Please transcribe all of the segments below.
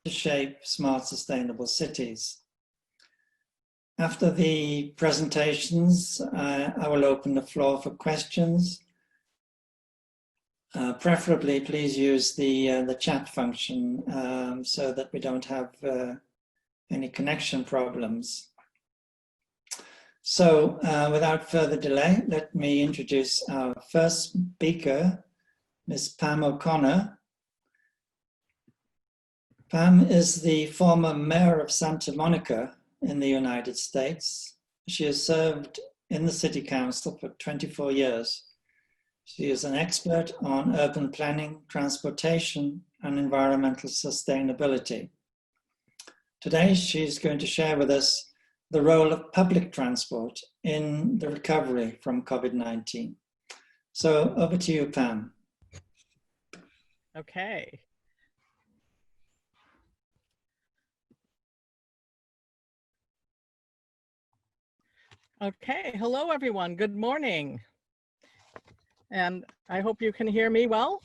to shape smart, sustainable cities. After the presentations, I will open the floor for questions. Preferably, please use the chat function so that we don't have any connection problems. So without further delay, let me introduce our first speaker, Ms. Pam O'Connor. Pam is the former mayor of Santa Monica in the United States. She has served in the city council for 24 years. She is an expert on urban planning, transportation, and environmental sustainability. Today, she's going to share with us the role of public transport in the recovery from COVID-19. So over to you, Pam. Okay. Okay, hello everyone, good morning. And I hope you can hear me well.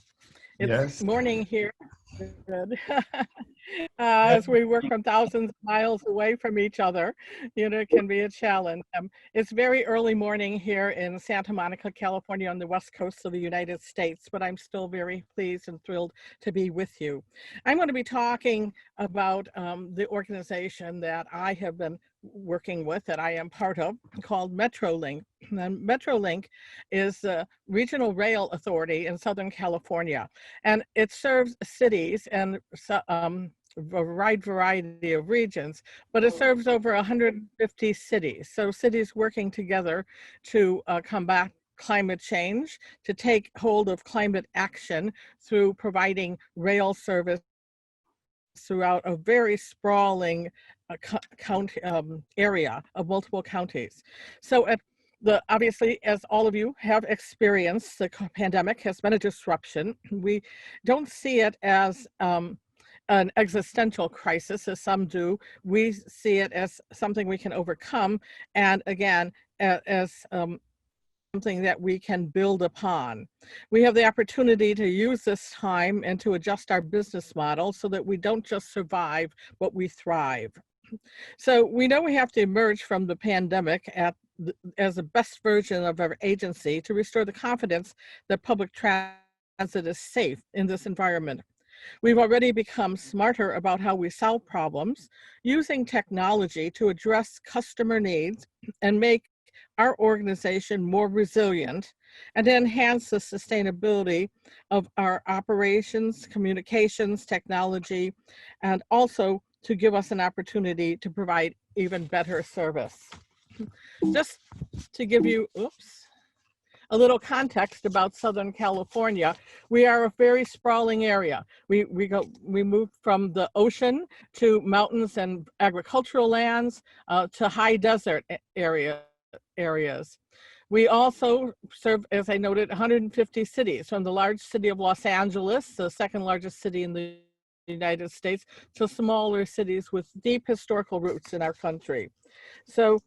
It's Yes. morning here. Good. As we work from thousands of miles away from each other, you know, it can be a challenge. It's very early morning here in Santa Monica, California, on the west coast of the United States, but I'm still very pleased and thrilled to be with you. I'm going to be talking about the organization that I have been working with, that I am part of, called Metrolink. And Metrolink is the regional rail authority in Southern California, and it serves cities and a wide variety of regions, but it serves over 150 cities. So cities working together to combat climate change, to take hold of climate action through providing rail service throughout a very sprawling area of multiple counties. So obviously, as all of you have experienced, the pandemic has been a disruption. We don't see it as an existential crisis, as some do. We see it as something we can overcome, and again, as something that we can build upon. We have the opportunity to use this time and to adjust our business model so that we don't just survive, but we thrive. So we know we have to emerge from the pandemic as the best version of our agency to restore the confidence that public transit is safe in this environment. We've already become smarter about how we solve problems, using technology to address customer needs and make our organization more resilient, and to enhance the sustainability of our operations, communications, technology, and also to give us an opportunity to provide even better service. Just to give you, a little context about Southern California, we are a very sprawling area. We moved from the ocean to mountains and agricultural lands to high desert areas. We also serve, as I noted, 150 cities, from the large city of Los Angeles, the second largest city in the United States, to smaller cities with deep historical roots in our country. So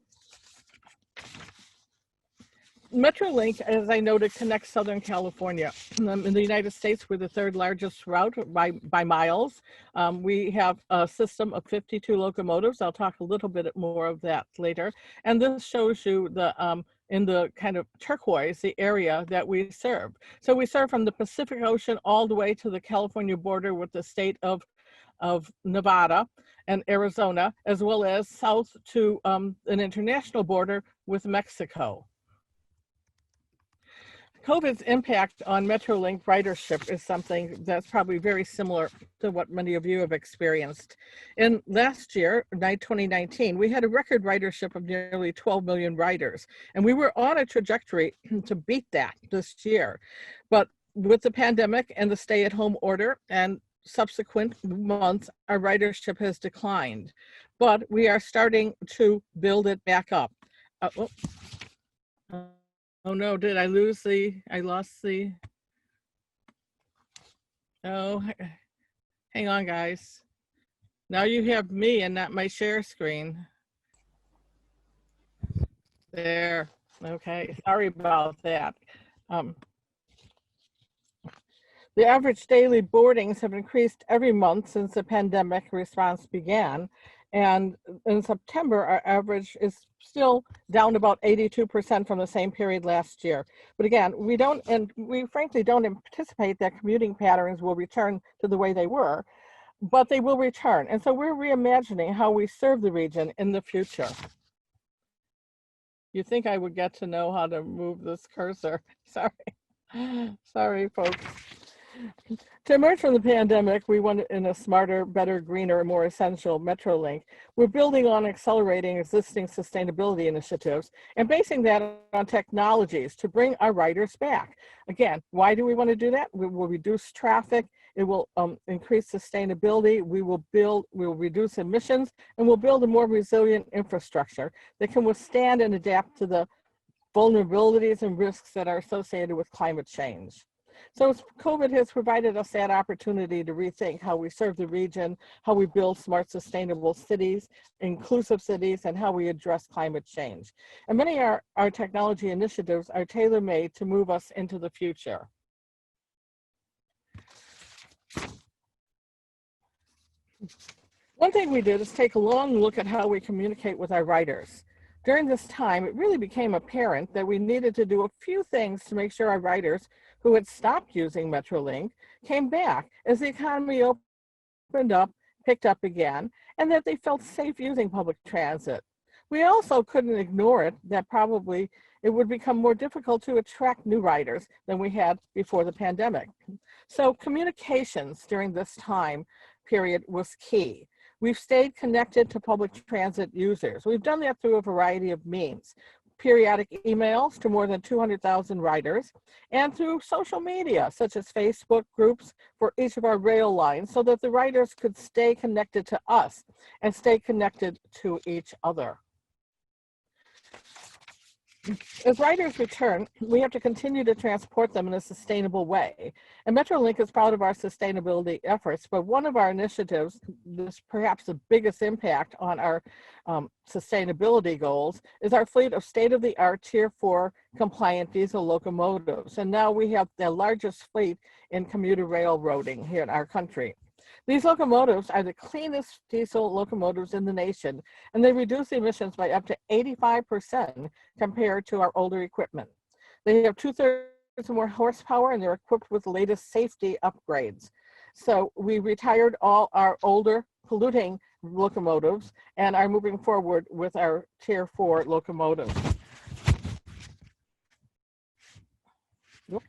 Metrolink, as I noted, connects Southern California. In the United States, we're the third largest route by miles. We have a system of 52 locomotives. I'll talk a little bit more of that later. And this shows you in the kind of turquoise, the area that we serve. So we serve from the Pacific Ocean all the way to the California border with the state of Nevada and Arizona, as well as south to an international border with Mexico. COVID's impact on Metrolink ridership is something that's probably very similar to what many of you have experienced. In last year, 2019, we had a record ridership of nearly 12 million riders, and we were on a trajectory to beat that this year. But with the pandemic and the stay-at-home order and subsequent months, our ridership has declined, but we are starting to build it back up. Oh no, did I lose I lost the, oh, hang on guys. Now you have me and not my share screen. There, okay, sorry about that. The average daily boardings have increased every month since the pandemic response began. And in September, our average is still down about 82% from the same period last year. But again, we frankly don't anticipate that commuting patterns will return to the way they were, but they will return. And so we're reimagining how we serve the region in the future. You think I would get to know how to move this cursor? Sorry. Sorry, folks. To emerge from the pandemic, we want in a smarter, better, greener, more essential Metrolink. We're building on accelerating existing sustainability initiatives and basing that on technologies to bring our riders back. Again, why do we want to do that? We will reduce traffic. It will increase sustainability. We will reduce emissions, and we'll build a more resilient infrastructure that can withstand and adapt to the vulnerabilities and risks that are associated with climate change. So COVID has provided us that opportunity to rethink how we serve the region, how we build smart, sustainable cities, inclusive cities, and how we address climate change. And many of our technology initiatives are tailor-made to move us into the future. One thing we did is take a long look at how we communicate with our riders. During this time, it really became apparent that we needed to do a few things to make sure our riders who had stopped using Metrolink came back as the economy opened up, picked up again, and that they felt safe using public transit. We also couldn't ignore it that probably it would become more difficult to attract new riders than we had before the pandemic. So communications during this time period was key. We've stayed connected to public transit users. We've done that through a variety of means. Periodic emails to more than 200,000 riders, and through social media, such as Facebook groups for each of our rail lines, so that the riders could stay connected to us and stay connected to each other. As riders return, we have to continue to transport them in a sustainable way. And Metrolink is proud of our sustainability efforts, but one of our initiatives, this perhaps the biggest impact on our sustainability goals, is our fleet of state-of-the-art Tier 4 compliant diesel locomotives. And now we have the largest fleet in commuter railroading here in our country. These locomotives are the cleanest diesel locomotives in the nation, and they reduce emissions by up to 85% compared to our older equipment. They have 2/3 more horsepower, and they're equipped with the latest safety upgrades. So we retired all our older polluting locomotives and are moving forward with our Tier 4 locomotives. Oops.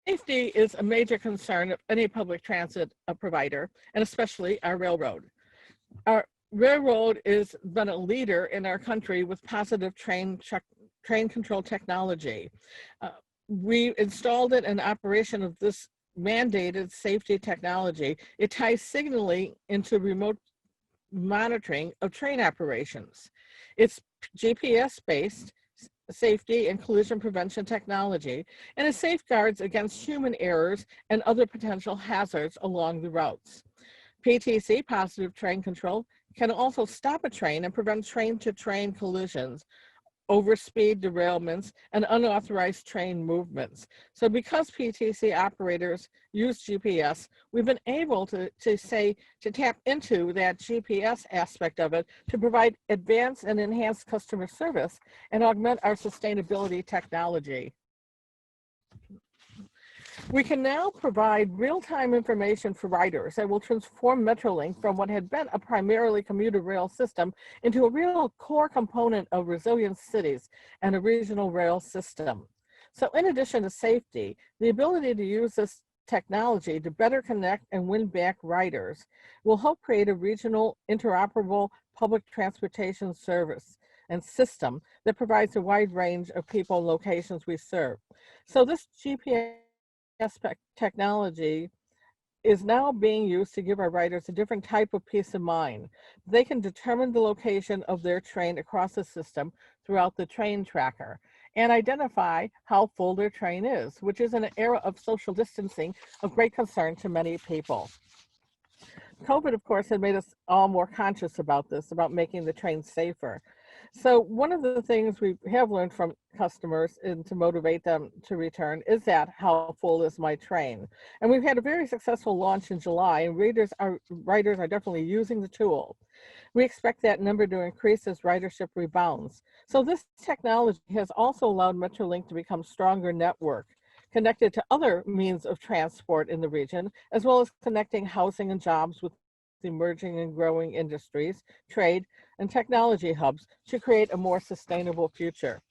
Safety is a major concern of any public transit provider, and especially our railroad. Our railroad has been a leader in our country with positive train control technology. We installed it in operation of this mandated safety technology. It ties signaling into remote monitoring of train operations. It's GPS-based safety and collision prevention technology, and it safeguards against human errors and other potential hazards along the routes. PTC, positive train control, can also stop a train and prevent train-to-train collisions, overspeed derailments, and unauthorized train movements. So because PTC operators use GPS, we've been able to tap into that GPS aspect of it to provide advanced and enhanced customer service and augment our sustainability technology. We can now provide real-time information for riders that will transform Metrolink from what had been a primarily commuter rail system into a real core component of resilient cities and a regional rail system. So in addition to safety, the ability to use this technology to better connect and win back riders will help create a regional interoperable public transportation service and system that provides a wide range of people and locations we serve. So this GPS technology is now being used to give our riders a different type of peace of mind. They can determine the location of their train across the system throughout the train tracker and identify how full their train is, which is in an era of social distancing of great concern to many people. COVID, of course, had made us all more conscious about this, about making the train safer. So one of the things we have learned from customers and to motivate them to return is that how full is my train? And we've had a very successful launch in July, and riders are definitely using the tool. We expect that number to increase as ridership rebounds. So this technology has also allowed Metrolink to become a stronger network, connected to other means of transport in the region, as well as connecting housing and jobs with emerging and growing industries, trade, and technology hubs to create a more sustainable future.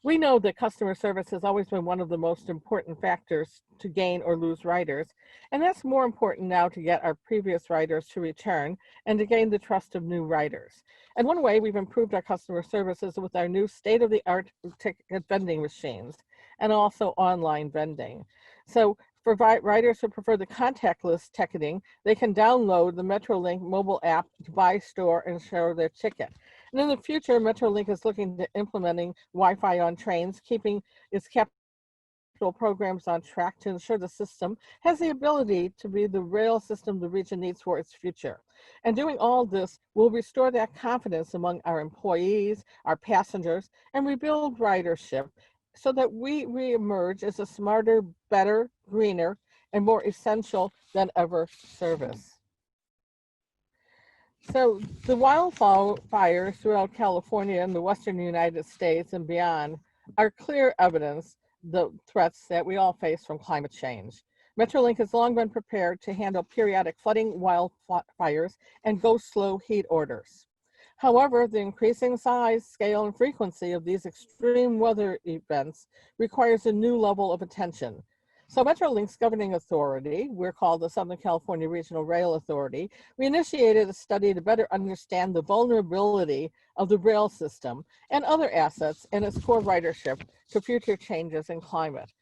We know that customer service has always been one of the most important factors to gain or lose riders, and that's more important now to get our previous riders to return and to gain the trust of new riders. And one way we've improved our customer service is with our new state-of-the-art ticket vending machines and also online vending. So for riders who prefer the contactless ticketing, they can download the Metrolink mobile app to buy, store, and share their ticket. And in the future, Metrolink is looking to implementing Wi-Fi on trains, keeping its capital programs on track to ensure the system has the ability to be the rail system the region needs for its future. And doing all this will restore that confidence among our employees, our passengers, and rebuild ridership so that we reemerge as a smarter, better, greener, and more essential than ever service. So the wildfires throughout California and the western United States and beyond are clear evidence the threats that we all face from climate change. Metrolink has long been prepared to handle periodic flooding, wildfires, and go-slow heat orders. However, the increasing size, scale, and frequency of these extreme weather events requires a new level of attention. So Metrolink's governing authority, we're called the Southern California Regional Rail Authority, we initiated a study to better understand the vulnerability of the rail system and other assets in its core ridership to future changes in climate.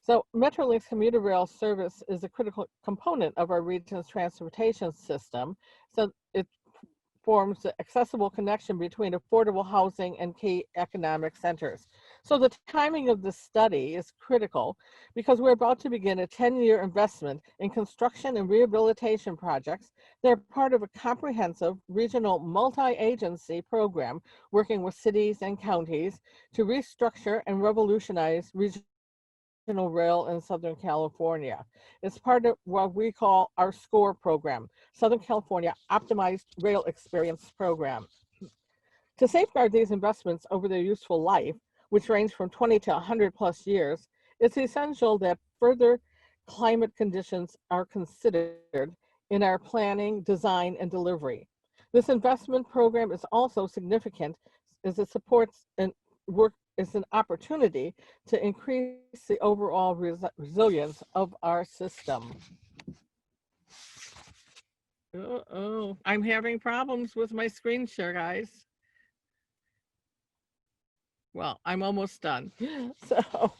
So Metrolink's commuter rail service is a critical component of our region's transportation system. So it forms the accessible connection between affordable housing and key economic centers. So the timing of this study is critical because we're about to begin a 10-year investment in construction and rehabilitation projects that are part of a comprehensive regional multi-agency program working with cities and counties to restructure and revolutionize regional rail in Southern California. It's part of what we call our SCORE program, Southern California Optimized Rail Experience Program. To safeguard these investments over their useful life, which range from 20 to 100 plus years, it's essential that further climate conditions are considered in our planning, design, and delivery. This investment program is also significant as it supports and work is an opportunity to increase the overall resilience of our system. Uh-oh, I'm having problems with my screen share, guys. Well, I'm almost done. So,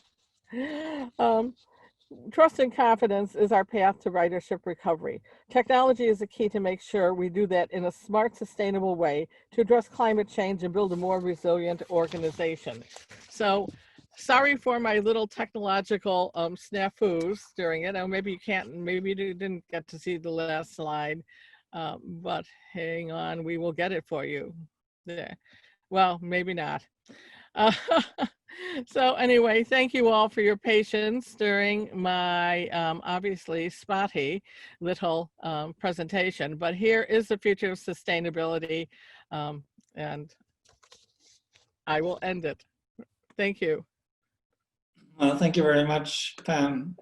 trust and confidence is our path to ridership recovery. Technology is the key to make sure we do that in a smart, sustainable way to address climate change and build a more resilient organization. So, sorry for my little technological snafus during it. Or maybe you didn't get to see the last slide, but hang on, we will get it for you. There. Well, maybe not. So anyway, thank you all for your patience during my obviously spotty little presentation, but here is the future of sustainability, and I will end it. Thank you. Well, thank you very much, Pam.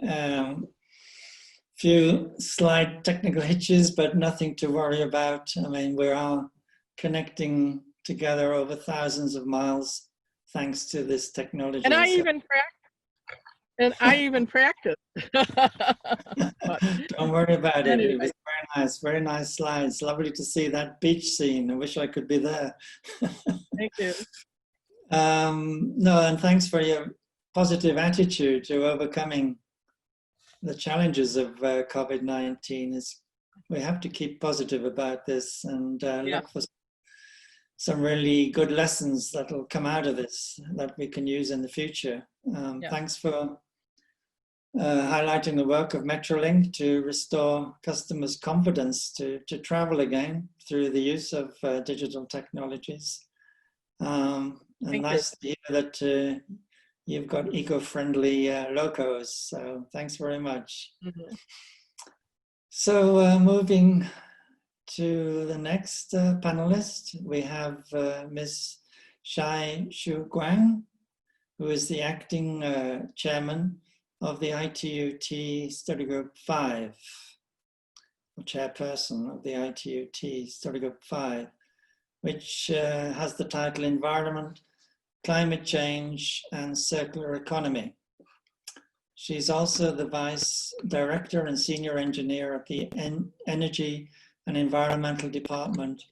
Few slight technical hitches, but nothing to worry about. I mean, we are connecting together over thousands of miles thanks to this technology. And I even practiced. Don't worry about it. It was very nice slides. Lovely to see that beach scene. I wish I could be there. Thank you. No, and thanks for your positive attitude to overcoming the challenges of COVID-19. We have to keep positive about this and look for some really good lessons that will come out of this that we can use in the future. Thanks for highlighting the work of Metrolink to restore customers' confidence to travel again through the use of digital technologies. And Thank nice to hear that you've got eco-friendly locos. So thanks very much. Mm-hmm. So moving to the next panelist, we have Ms. Shai Shu Guang, who is the acting chairman of the ITUT Study Group 5, or chairperson of the ITUT Study Group 5, which has the title Environment, Climate Change and Circular Economy. She's also the Vice Director and Senior Engineer at the Energy and Environmental Department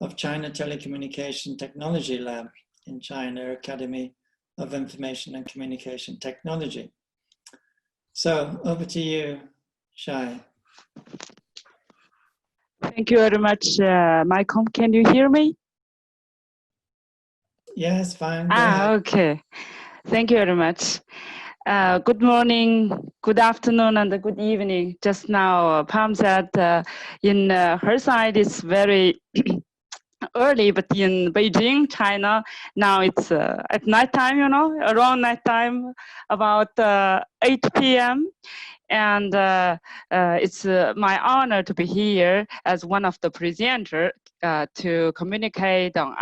of China Telecommunication Technology Lab in China Academy of Information and Communication Technology. So over to you, Shai. Thank you very much, Michael. Can you hear me? Yes, fine. Go ahead. Okay. Thank you very much. Good morning, good afternoon, and good evening. Just now, Pam said in her side it's very early, but in Beijing, China, now it's at nighttime, you know, around nighttime, about 8 p.m. And it's my honor to be here as one of the presenters to communicate on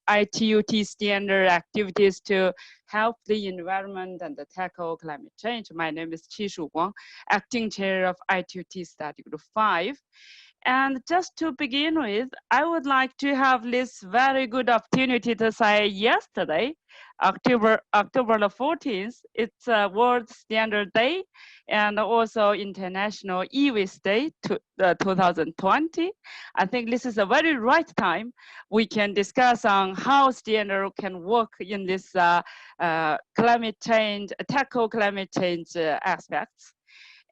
ITUT standard activities to help the environment and tackle climate change. My name is Qi Shu Guang, acting chair of ITUT Study Group 5. And just to begin with, I would like to have this very good opportunity to say yesterday, October the 14th, it's World Standard Day and also International e-waste Day 2020. I think this is a very right time we can discuss on how standard can work in this climate change, tackle climate change aspects.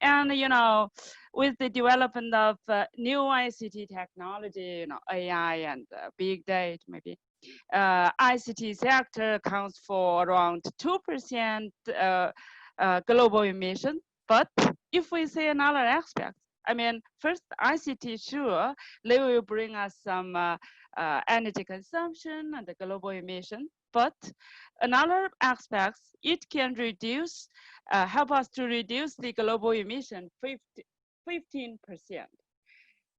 And, you know, with the development of new ICT technology, you know, AI and big data, maybe, ICT sector accounts for around 2% global emission. But if we see another aspect, I mean, first, ICT, sure, they will bring us some energy consumption and the global emission. But another aspect, it can reduce, help us to reduce the global emission 15%.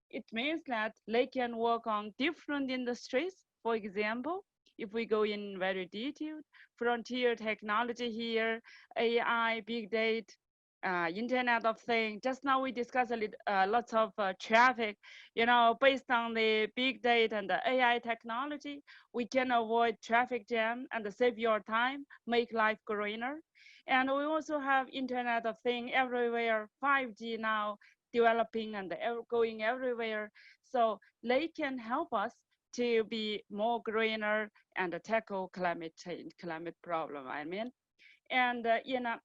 It means that they can work on different industries. For example, if we go in very detailed, frontier technology here, AI, big data, Internet of Things. Just now we discussed lots of traffic. You know, based on the big data and the AI technology, we can avoid traffic jam and save your time, make life greener. And we also have Internet of Things everywhere, 5G now developing and going everywhere. So they can help us to be more greener and tackle climate change, climate problem, I mean. And, you know,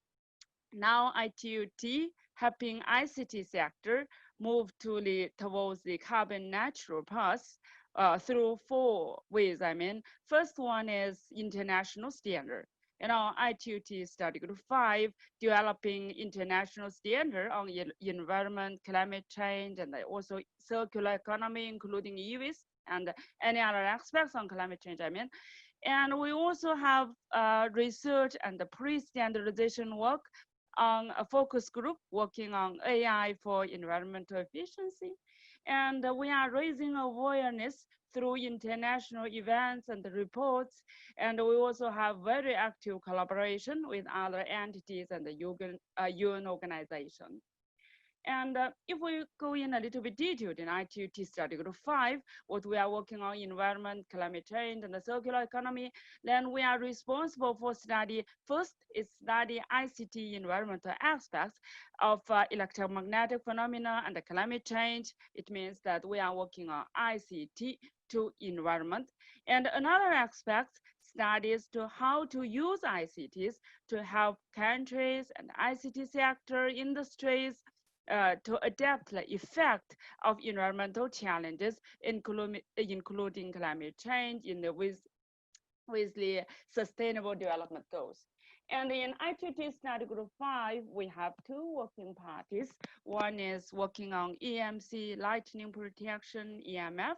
now ITUT helping ICT sector move towards the carbon neutral path through 4 ways. I mean, first one is international standard. You know, ITUT Study Group 5 developing international standard on environment, climate change, and also circular economy, including e-waste and any other aspects on climate change, I mean. And we also have research and the pre-standardization work on a focus group working on AI for environmental efficiency. And we are raising awareness through international events and reports. And we also have very active collaboration with other entities and the UN organization. And if we go in a little bit detailed in ITUT Study Group 5, what we are working on environment, climate change, and the circular economy, then we are responsible for study. First is study ICT environmental aspects of electromagnetic phenomena and the climate change. It means that we are working on ICT to environment. And another aspect studies to how to use ICTs to help countries and ICT sector industries to adapt the effect of environmental challenges, including climate change with with the Sustainable Development Goals. And in ITT Study Group 5, we have two working parties. One is working on EMC, lightning protection, EMF,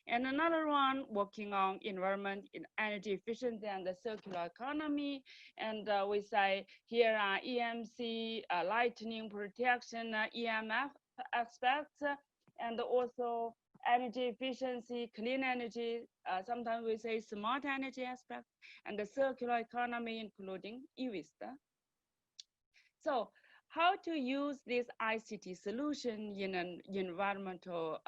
and another one working on environment, energy efficiency, and the circular economy. And we say here are EMC, lightning protection, EMF aspects, and also energy efficiency, clean energy, sometimes we say smart energy aspect, and the circular economy, including e-waste. So how to use this ICT solution in an environmental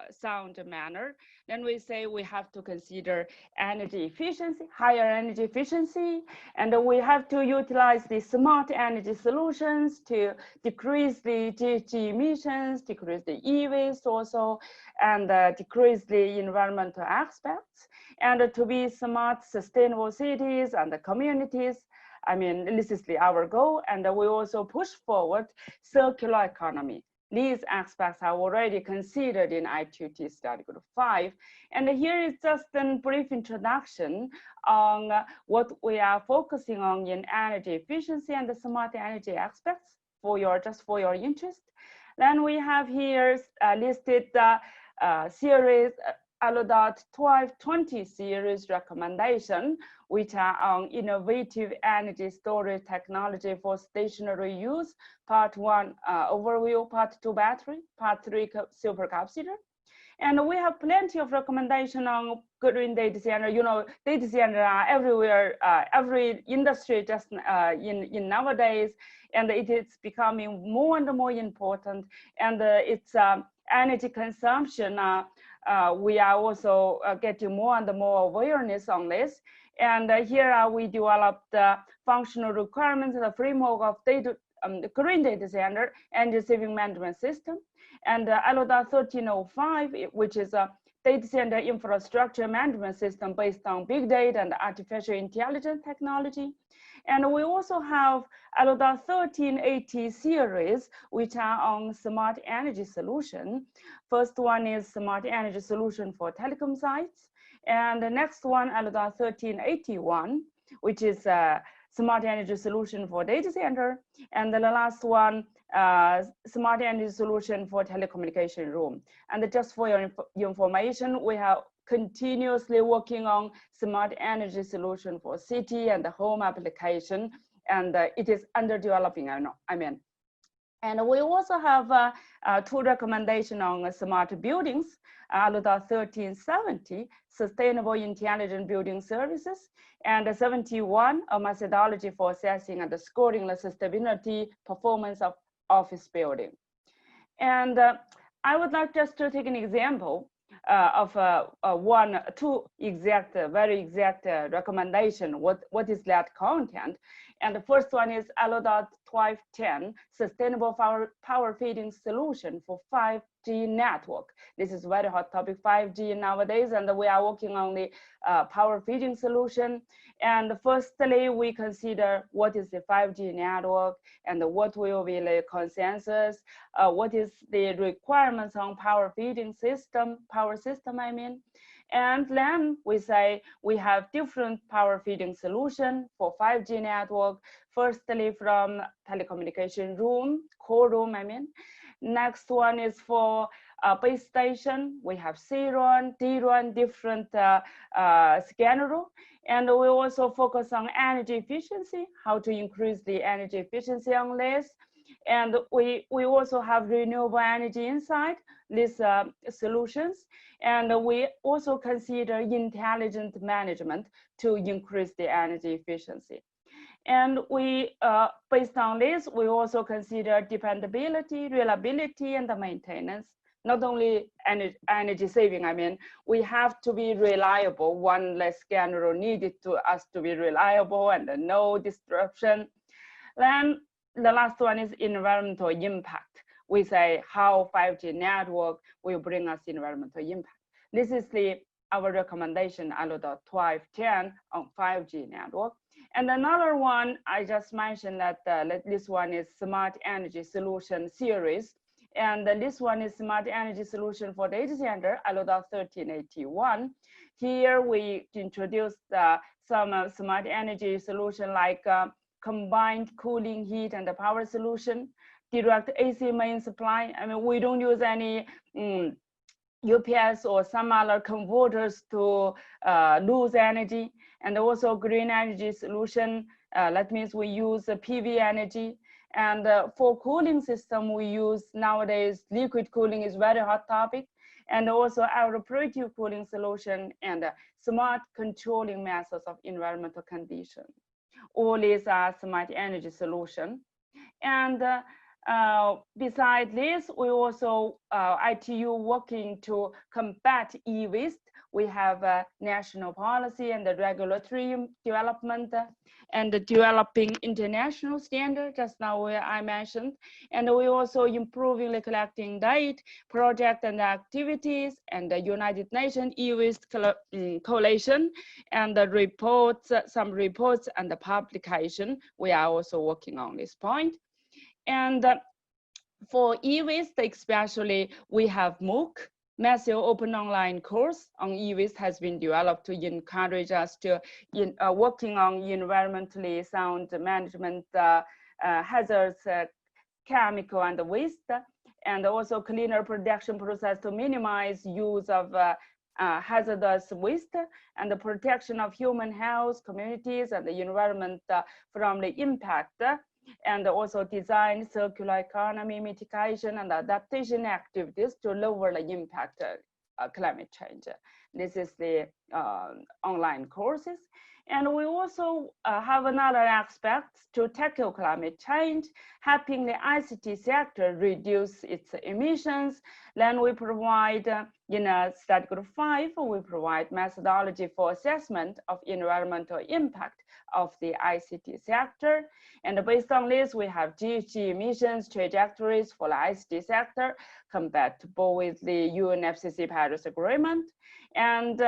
sound manner? Then we say we have to consider energy efficiency, higher energy efficiency, and we have to utilize the smart energy solutions to decrease the GHG emissions, decrease the e-waste also, and decrease the environmental aspects, and to be smart, sustainable cities and the communities. I mean, this is our goal, and we also push forward circular economy. These aspects are already considered in ITT Study Group 5. And here is just a brief introduction on what we are focusing on in energy efficiency and the smart energy aspects just for your interest. Then we have here listed series ALODOT 1220 series recommendation, which are on innovative energy storage technology for stationary use. Part 1, overview. Part 2, battery. Part 3, supercapacitor. And we have plenty of recommendation on green data center. You know, data center are everywhere, every industry just in nowadays, and it is becoming more and more important. And its energy consumption, we are also getting more and more awareness on this. And here we developed the functional requirements in the framework of the green data center energy saving management system. And ALODOT 1305, which is a data center infrastructure management system based on big data and artificial intelligence technology. And we also have ALODOT 1380 series, which are on smart energy solution. First one is smart energy solution for telecom sites. And the next one, ALODOT 1381, which is a smart energy solution for data center. And then the last one, smart energy solution for telecommunication room. And just for your information, we have continuously working on smart energy solution for city and the home application, and it is under developing, I mean. And we also have two recommendations on smart buildings, ALODOT 1370, Sustainable Intelligent Building Services, and 71, a methodology for assessing and scoring the sustainability performance of office building. And I would like just to take an example of two exact, very exact recommendation. What is that content? And the first one is ALODOT 1210, Sustainable Power Feeding Solution for 5G network. This is very hot topic, 5G nowadays, and we are working on the power feeding solution. And firstly, we consider what is the 5G network and what will be the consensus, what is the requirements on power feeding system, power system, I mean. And then we say we have different power feeding solution for 5G network. Firstly, from telecommunication room, core room, I mean. Next one is for base station. We have C-RAN, D-RAN, different scenario. And we also focus on energy efficiency, how to increase the energy efficiency on this. And we also have renewable energy inside these solutions. And we also consider intelligent management to increase the energy efficiency. And we, based on this, we also consider dependability, reliability, and the maintenance. Not only energy saving, I mean, we have to be reliable. One less scanner needed to us to be reliable and no disruption. Then the last one is environmental impact. We say how 5G network will bring us environmental impact. This is our recommendation, ALODOT 1210 on 5G network. And another one, I just mentioned that this one is Smart Energy Solution series. And this one is Smart Energy Solution for Data Center, ALODOT 1381. Here we introduced the some smart energy solution like combined cooling, heat, and the power solution, direct AC main supply. I mean, we don't use any UPS or some other converters to lose energy, and also green energy solution. That means we use PV energy. And for cooling system, we use nowadays liquid cooling is very hot topic, and also evaporative cooling solution and smart controlling methods of environmental conditions. All these are smart energy solution. And besides this, we also ITU working to combat e-waste. We have a national policy and the regulatory development and the developing international standard, just now I mentioned. And we also improving the collecting data, project and activities, and the United Nations e-waste coalition, and the reports, some reports and the publication. We are also working on this point. And for e-waste especially, we have MOOC, Massive Open Online Course on e-waste has been developed to encourage us to working on environmentally sound management hazards, chemical and waste, and also cleaner production process to minimize use of hazardous waste and the protection of human health, communities, and the environment from the impact, and also design circular economy mitigation and adaptation activities to lower the impact of climate change. This is the online courses. And we also have another aspect to tackle climate change, helping the ICT sector reduce its emissions. Then we provide, in study group 5, we provide methodology for assessment of environmental impact of the ICT sector. And based on this, we have GHG emissions trajectories for the ICT sector compatible with the UNFCCC Paris Agreement. And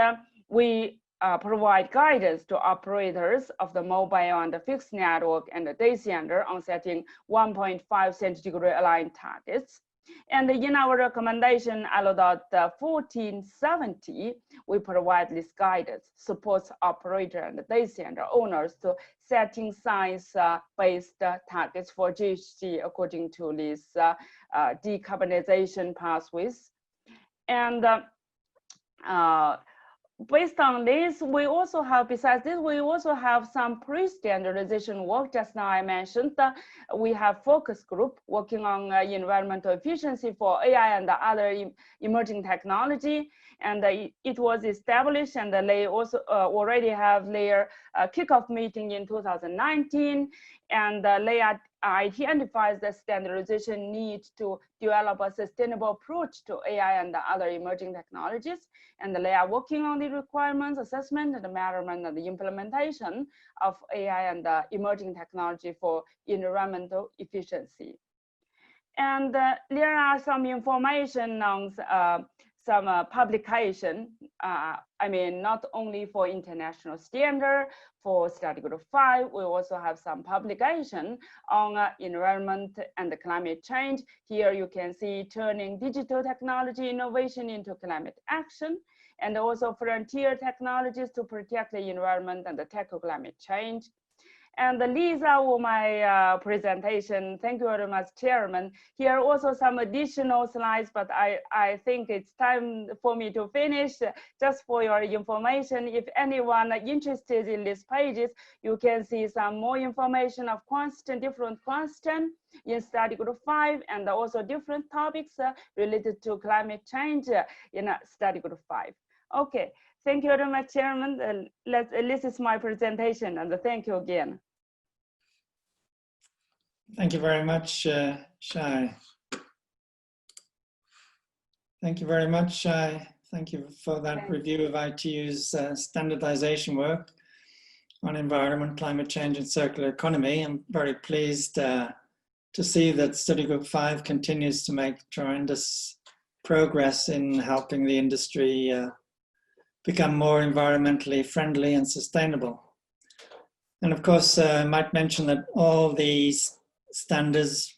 we provide guidance to operators of the mobile and the fixed network and the data center on setting 1.5 centigrade aligned targets. And in our recommendation, ILO 1470, we provide this guidance, supports operator and the data center owners to setting science-based targets for GHG according to these decarbonization pathways. And based on this, we also have, besides this, we also have some pre-standardization work. Just now I mentioned we have focus group working on environmental efficiency for AI and other emerging technology. And it was established, and they also already have their kickoff meeting in 2019. And they identifies the standardization need to develop a sustainable approach to AI and other emerging technologies. And they are working on the requirements, assessment, and the measurement and the implementation of AI and emerging technology for environmental efficiency. And there are some information on some publication, I mean, not only for international standard, for study group 5, we also have some publication on environment and climate change. Here you can see turning digital technology innovation into climate action, and also frontier technologies to protect the environment and tackle climate change. And these are all my presentation. Thank you very much, Chairman. Here are also some additional slides, but I think it's time for me to finish. Just for your information, if anyone interested in these pages, you can see some more information of different questions in study group 5, and also different topics related to climate change in study group 5. Okay. Thank you very much, Chairman. This is my presentation, and thank you again. Thank you very much, Shai. Thank you very much, Shai. Thank you for that review of ITU's standardization work on environment, climate change, and circular economy. I'm very pleased to see that Study Group 5 continues to make tremendous progress in helping the industry become more environmentally friendly and sustainable. And of course, I might mention that all these standards,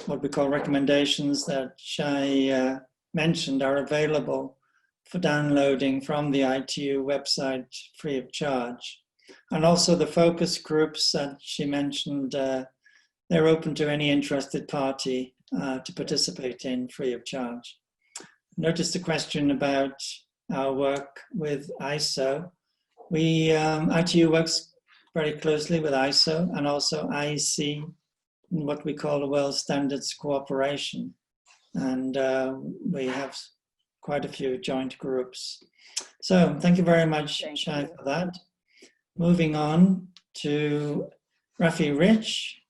what we call recommendations that Shai mentioned, are available for downloading from the ITU website free of charge. And also the focus groups that she mentioned, they're open to any interested party to participate in free of charge. Noticed a question about our work with ISO. ITU works very closely with ISO and also IEC, what we call the World Standards Cooperation. And we have quite a few joint groups. So thank you very much, Shai, for that. Moving on to Rafi Rich.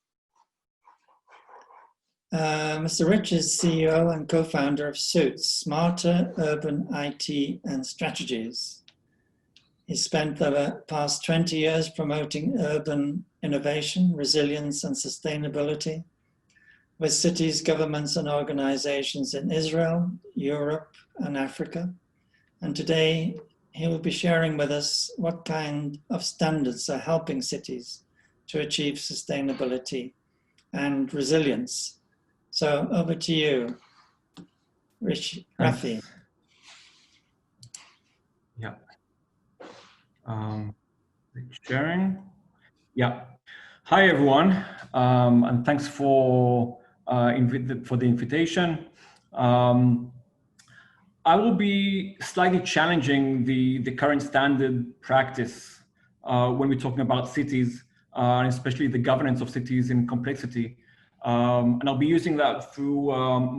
Mr. Rich is CEO and co-founder of Suits, Smarter Urban IT and Strategies. He spent the past 20 years promoting urban innovation, resilience, and sustainability with cities, governments, and organizations in Israel, Europe, and Africa. And today, he will be sharing with us what kind of standards are helping cities to achieve sustainability and resilience. So over to you, Rafi. Yeah. Sharing. Yeah. Hi, everyone, and thanks for the invitation. I will be slightly challenging the current standard practice when we're talking about cities, and especially the governance of cities in complexity. And I'll be using that through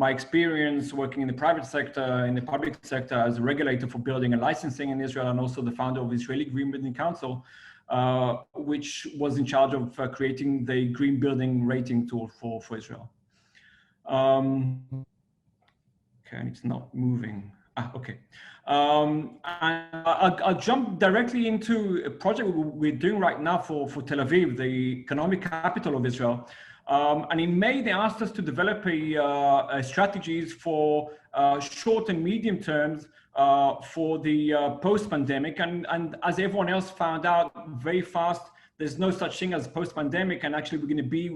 my experience working in the private sector, in the public sector as a regulator for building and licensing in Israel, and also the founder of the Israeli Green Building Council, which was in charge of creating the green building rating tool for Israel. Okay, and it's not moving. Okay. And I'll jump directly into a project we're doing right now for Tel Aviv, the economic capital of Israel. And in May, they asked us to develop a strategies for short and medium terms for the post-pandemic. And as everyone else found out very fast, there's no such thing as post-pandemic, and actually we're going to be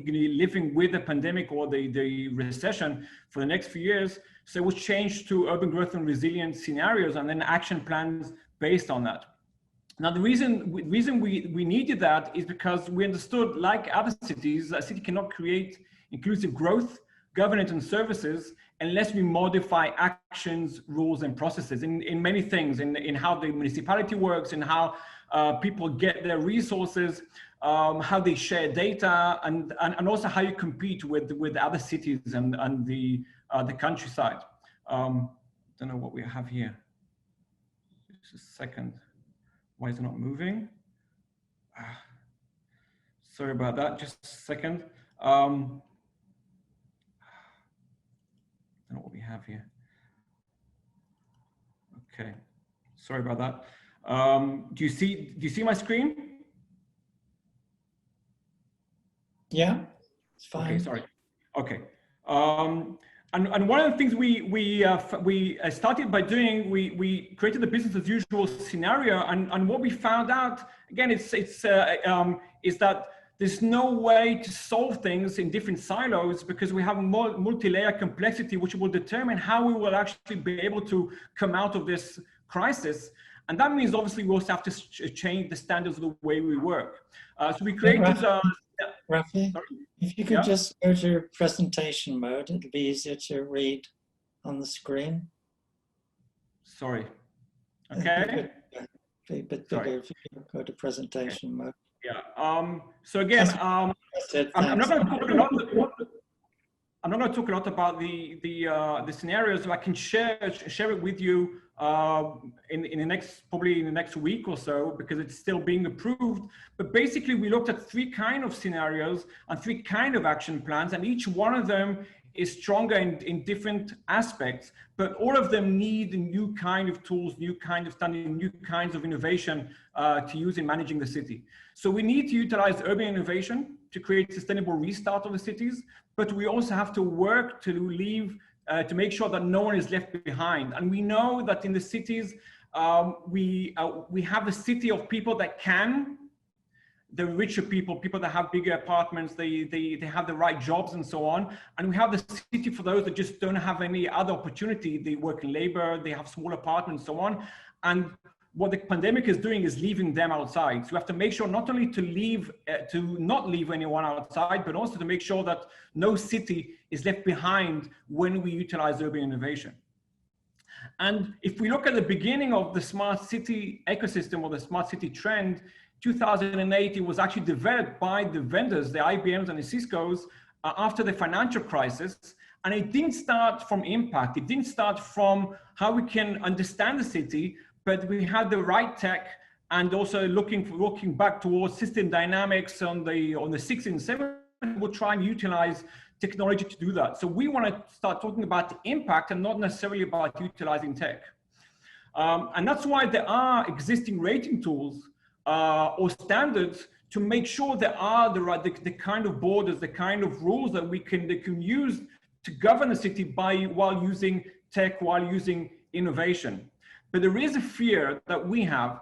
living with the pandemic or the recession for the next few years. So it was changed to urban growth and resilience scenarios, and then action plans based on that. Now, the reason we needed that is because we understood, like other cities, a city cannot create inclusive growth, governance, and services unless we modify actions, rules, and processes in many things, in how the municipality works, in how people get their resources, how they share data, and also how you compete with other cities and the countryside. Don't know what we have here. Just a second. Why is it not moving? Sorry about that. Just a second. Don't know what we have here. Okay. Sorry about that. Do you see my screen? Yeah, it's fine. Okay, sorry. Okay. And one of the things we started by doing, we created the business as usual scenario, and what we found out again, is that there's no way to solve things in different silos because we have more multi-layer complexity, which will determine how we will actually be able to come out of this crisis. And that means obviously we also have to change the standards of the way we work. So we created. Rafi, if you could just go to presentation mode, it'll be easier to read on the screen. Sorry. Okay. Be a bit bigger if you go to presentation mode. Yeah. So again, I'm not going to talk a lot. I'm not going to talk a lot about the scenarios. I can share it with you in the next week or so, because it's still being approved. But basically, we looked at 3 kind of scenarios and 3 kind of action plans, and each one of them is stronger in different aspects, but all of them need new kind of tools, new kind of standard, new kinds of innovation to use in managing the city. So we need to utilize urban innovation to create sustainable restart of the cities, but we also have to work to make sure that no one is left behind. And we know that in the cities, we have a city of people that can, the richer people that have bigger apartments, they have the right jobs and so on. And we have the city for those that just don't have any other opportunity. They work in labor, they have small apartments, so on. And what the pandemic is doing is leaving them outside. So we have to make sure not only to not leave anyone outside, but also to make sure that no city is left behind when we utilize urban innovation. And if we look at the beginning of the smart city ecosystem or the smart city trend, 2008, it was actually developed by the vendors, the IBMs and the Ciscos, after the financial crisis. And it didn't start from impact. It didn't start from how we can understand the city, but we had the right tech, and also looking back towards system dynamics on the 60s and 70s, we'll try and utilize technology to do that. So we want to start talking about impact and not necessarily about utilizing tech. And that's why there are existing rating tools or standards to make sure there are the kind of borders, the kind of rules that they can use to govern the city while using tech, while using innovation. But there is a fear that we have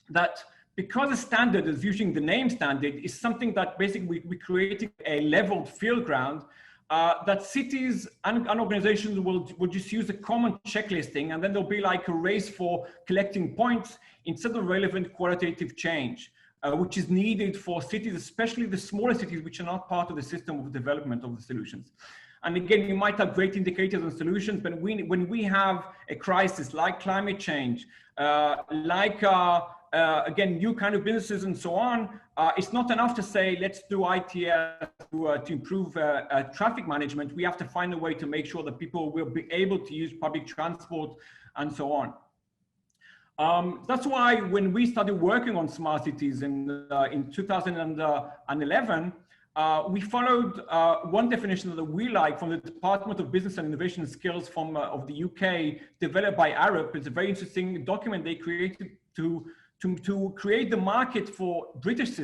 that because a standard is using the name standard is something that basically we're creating a leveled field ground, that cities and organizations will just use a common checklisting, and then there'll be like a race for collecting points instead of relevant qualitative change, which is needed for cities, especially the smaller cities, which are not part of the system of development of the solutions. And again, you might have great indicators and solutions, but when we have a crisis like climate change, again, new kind of businesses and so on, it's not enough to say, let's do ITS to improve traffic management. We have to find a way to make sure that people will be able to use public transport and so on. That's why when we started working on smart cities in 2011, we followed one definition that we like from the Department of Business and Innovation Skills of the UK, developed by Arup. It's a very interesting document they created to create the market for British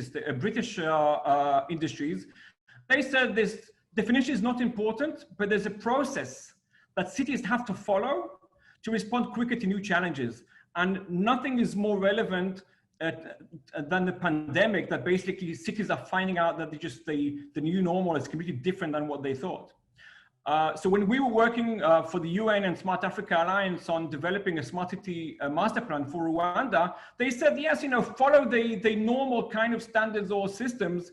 industries. They said this definition is not important, but there's a process that cities have to follow to respond quicker to new challenges. And nothing is more relevant than the pandemic, that basically cities are finding out that the new normal is completely different than what they thought. So when we were working for the UN and Smart Africa Alliance on developing a smart city master plan for Rwanda, they said, yes, follow the normal kind of standards or systems.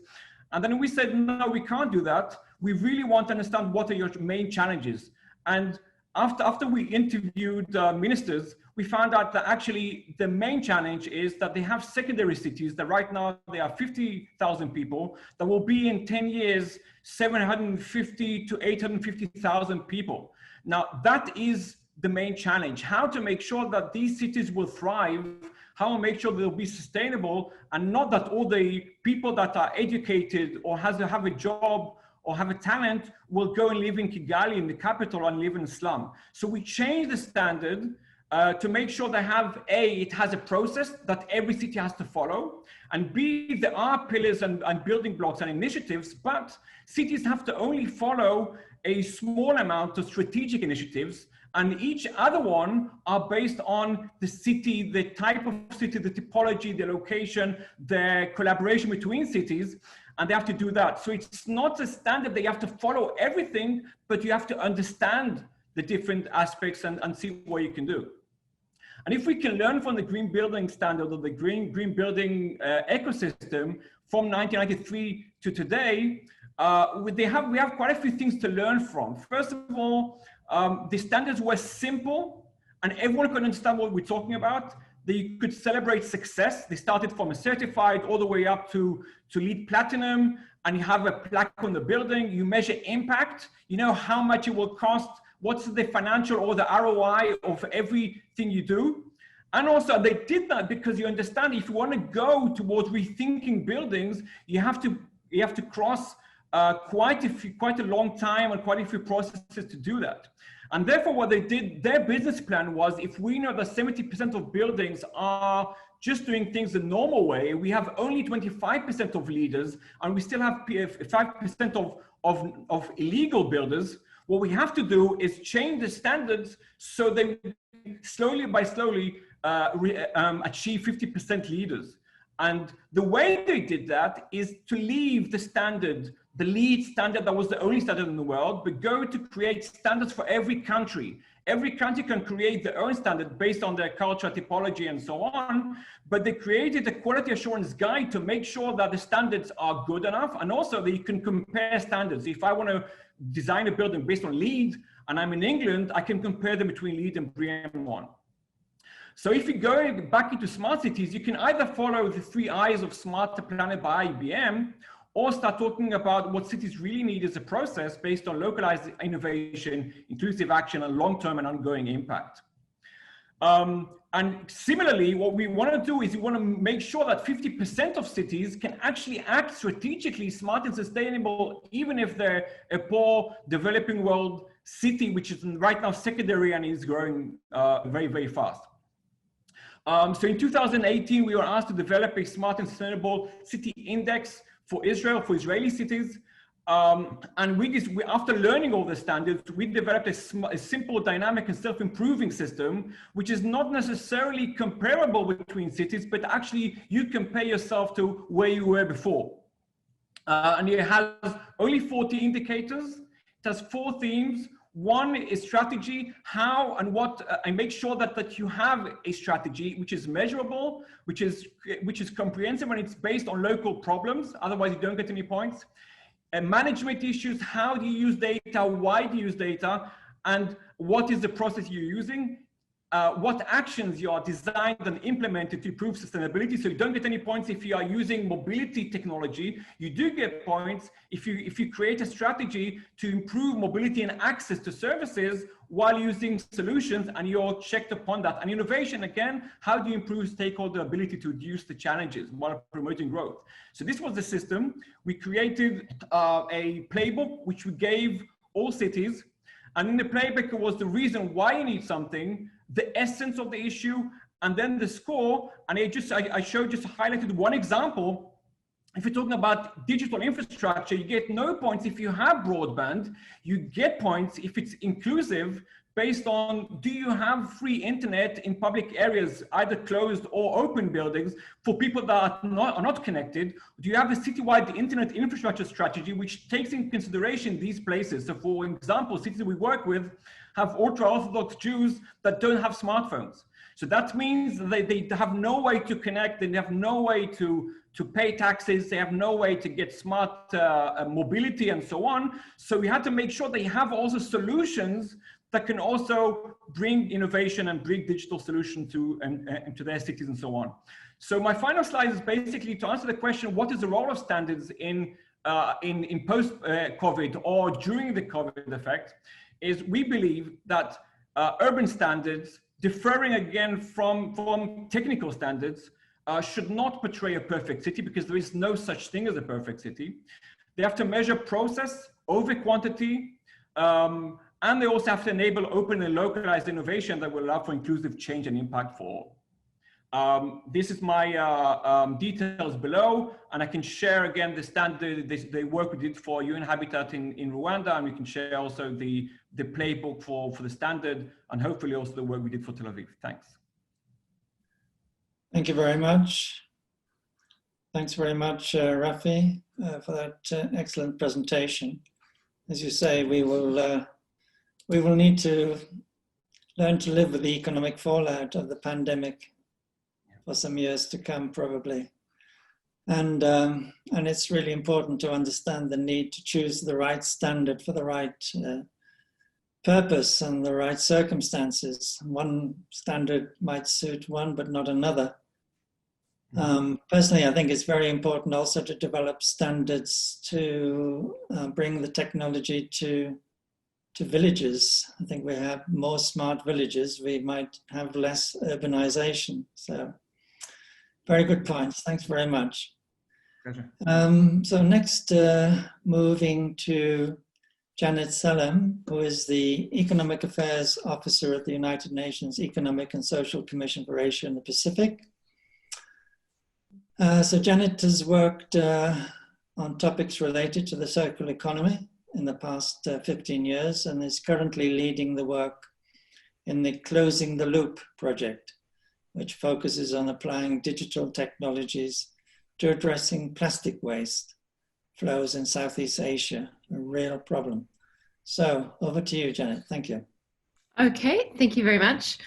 And then we said, no, we can't do that. We really want to understand what are your main challenges. And after we interviewed ministers, we found out that actually the main challenge is that they have secondary cities that right now they are 50,000 people, that will be in 10 years, 750 to 850,000 people. Now that is the main challenge, how to make sure that these cities will thrive, how to make sure they'll be sustainable, and not that all the people that are educated or have a job or have a talent will go and live in Kigali, in the capital, and live in a slum. So we changed the standard to make sure they have it has a process that every city has to follow, and B, there are pillars and building blocks and initiatives, but cities have to only follow a small amount of strategic initiatives, and each other one are based on the city, the type of city, the typology, the location, the collaboration between cities, and they have to do that. So it's not a standard that you have to follow everything, but you have to understand the different aspects and see what you can do. And if we can learn from the green building standard or the green building ecosystem from 1993 to today, we have quite a few things to learn from. First of all, the standards were simple and everyone could understand what we're talking about. They could celebrate success. They started from a certified all the way up to LEED Platinum, and you have a plaque on the building. You measure impact, you know how much it will cost, what's the financial or the ROI of everything you do. And also they did that because you understand if you want to go towards rethinking buildings, you have to cross quite a long time and quite a few processes to do that. And therefore what they did, their business plan was, if we know that 70% of buildings are just doing things the normal way, we have only 25% of leaders, and we still have 5% of illegal builders. What we have to do is change the standards so they slowly achieve 50% leaders. And the way they did that is to leave the standard, the lead standard that was the only standard in the world, but go to create standards for every country. Every country can create their own standard based on their culture, typology, and so on. But they created a quality assurance guide to make sure that the standards are good enough, and also that you can compare standards. If I want to design a building based on LEED, and I'm in England, I can compare them between LEED and BREEAM-1. So if you go back into smart cities, you can either follow the 3 I's of Smarter Planet by IBM, or start talking about what cities really need as a process based on localized innovation, inclusive action, and long-term and ongoing impact. And similarly, what we want to do is we want to make sure that 50% of cities can actually act strategically smart and sustainable, even if they're a poor developing world city, which is right now secondary and is growing very, very fast. So in 2018, we were asked to develop a smart and sustainable city index for Israel, for Israeli cities. And after learning all the standards, we developed a simple, dynamic, and self-improving system, which is not necessarily comparable between cities, but actually you compare yourself to where you were before. And it has only 40 indicators. It has 4 themes. One is strategy, how and what, and make sure that you have a strategy which is measurable, which is comprehensive, and it's based on local problems. Otherwise, you don't get any points. And management issues, how do you use data, why do you use data, and what is the process you're using? What actions you are designed and implemented to improve sustainability. So you don't get any points if you are using mobility technology. You do get points if you create a strategy to improve mobility and access to services while using solutions, and you're checked upon that. And innovation, again, how do you improve stakeholder ability to reduce the challenges while promoting growth? So this was the system. We created a playbook, which we gave all cities. And in the playbook was the reason why you need something, the essence of the issue, and then the score. And I highlighted one example. If you're talking about digital infrastructure, you get no points if you have broadband. You get points if it's inclusive, based on, do you have free internet in public areas, either closed or open buildings, for people that are not connected? Do you have a citywide internet infrastructure strategy which takes in consideration these places? So for example, cities we work with have ultra-Orthodox Jews that don't have smartphones. So that means that they have no way to connect, they have no way to pay taxes, they have no way to get smart mobility and so on. So we had to make sure they have also solutions that can also bring innovation and bring digital solutions to their cities and so on. So my final slide is basically to answer the question, what is the role of standards in post-COVID or during the COVID effect, is we believe that urban standards, differing again from technical standards, should not portray a perfect city, because there is no such thing as a perfect city. They have to measure process over quantity, and they also have to enable open and localized innovation that will allow for inclusive change and impact for all. This is my details below, and I can share again the standard, the work we did for UN Habitat in Rwanda, and we can share also the playbook for the standard, and hopefully also the work we did for Tel Aviv. Thanks. Thank you very much. Thanks very much, Rafi, for that excellent presentation. As you say, we will need to learn to live with the economic fallout of the pandemic for some years to come, probably. And it's really important to understand the need to choose the right standard for the right purpose and the right circumstances. One standard might suit one, but not another. Personally, I think it's very important also to develop standards to bring the technology to villages. I think we have more smart villages, we might have less urbanization. So very good points. Thanks very much. Pleasure. So next, moving to Janet Salem, who is the Economic Affairs Officer at the United Nations Economic and Social Commission for Asia and the Pacific. So Janet has worked on topics related to the circular economy in the past 15 years and is currently leading the work in the Closing the Loop project, which focuses on applying digital technologies to addressing plastic waste flows in Southeast Asia, a real problem. So over to you, Janet. Thank you. Okay, thank you very much.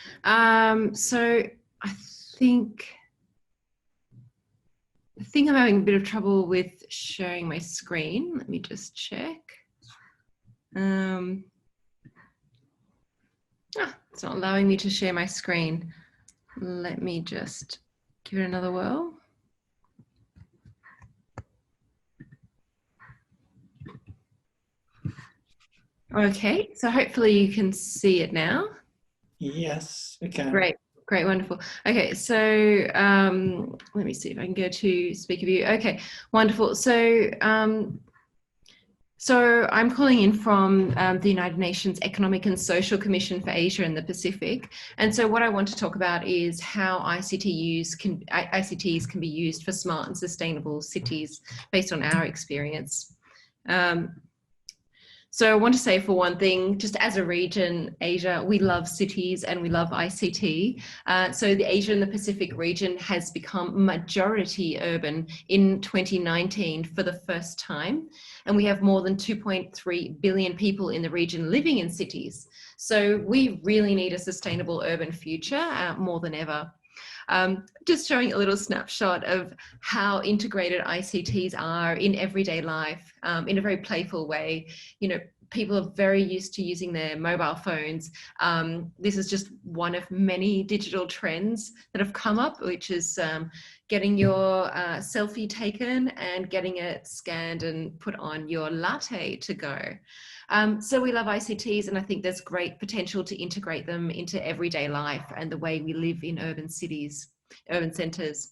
So I think I'm having a bit of trouble with sharing my screen. Let me just check. It's not allowing me to share my screen. Let me just give it another whirl. Okay, so hopefully you can see it now. Yes, we can. Great, great, wonderful. Okay, so let me see if I can go to speaker view. Okay, wonderful. So I'm calling in from the United Nations Economic and Social Commission for Asia and the Pacific. And so what I want to talk about is how ICTs can be used for smart and sustainable cities based on our experience. So I want to say, for one thing, just as a region, Asia, we love cities and we love ICT. So the Asia and the Pacific region has become majority urban in 2019 for the first time. And we have more than 2.3 billion people in the region living in cities. So we really need a sustainable urban future more than ever. Just showing a little snapshot of how integrated ICTs are in everyday life in a very playful way. You know, people are very used to using their mobile phones. This is just one of many digital trends that have come up, which is getting your selfie taken and getting it scanned and put on your latte to go. So we love ICTs, and I think there's great potential to integrate them into everyday life and the way we live in urban cities, urban centres.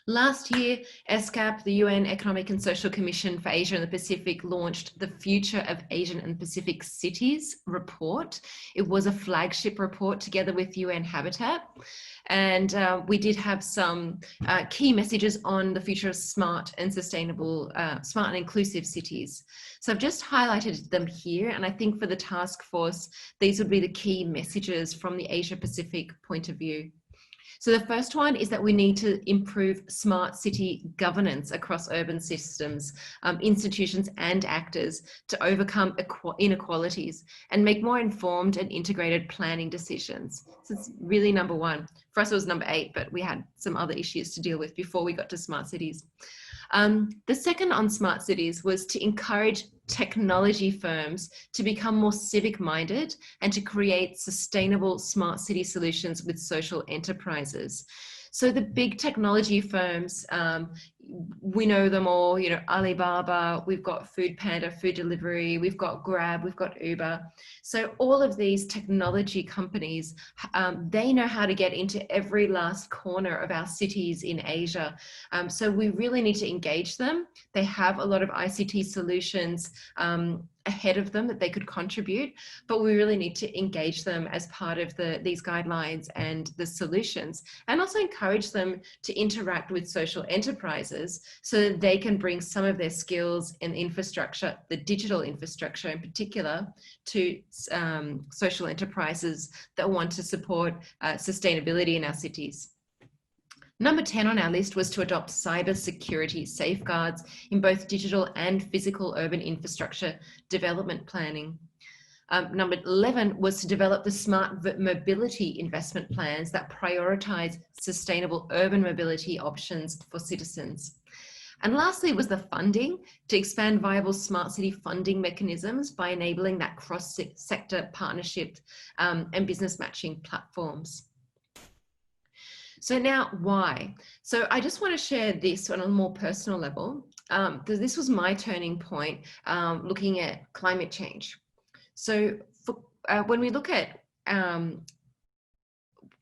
Last year, ESCAP, the UN Economic and Social Commission for Asia and the Pacific, launched the Future of Asian and Pacific Cities report. It was a flagship report together with UN Habitat. And we did have some key messages on the future of smart and sustainable, smart and inclusive cities. So I've just highlighted them here. And I think for the task force, these would be the key messages from the Asia Pacific point of view. So the first one is that we need to improve smart city governance across urban systems, institutions and actors to overcome inequalities and make more informed and integrated planning decisions. So it's really number one. For us, it was number 8, but we had some other issues to deal with before we got to smart cities. The second on smart cities was to encourage technology firms to become more civic minded and to create sustainable smart city solutions with social enterprises. So the big technology firms, we know them all, you know, Alibaba, we've got Food Panda, food delivery, we've got Grab, we've got Uber. So all of these technology companies, they know how to get into every last corner of our cities in Asia. So we really need to engage them. They have a lot of ICT solutions ahead of them that they could contribute, but we really need to engage them as part of these guidelines and the solutions, and also encourage them to interact with social enterprises so that they can bring some of their skills and infrastructure, the digital infrastructure in particular, to social enterprises that want to support sustainability in our cities. Number 10 on our list was to adopt cyber security safeguards in both digital and physical urban infrastructure development planning. Number 11 was to develop the smart mobility investment plans that prioritize sustainable urban mobility options for citizens. And lastly was the funding, to expand viable smart city funding mechanisms by enabling that cross-sector partnership and business matching platforms. So now why? So I just want to share this on a more personal level, because this was my turning point looking at climate change. So when we look at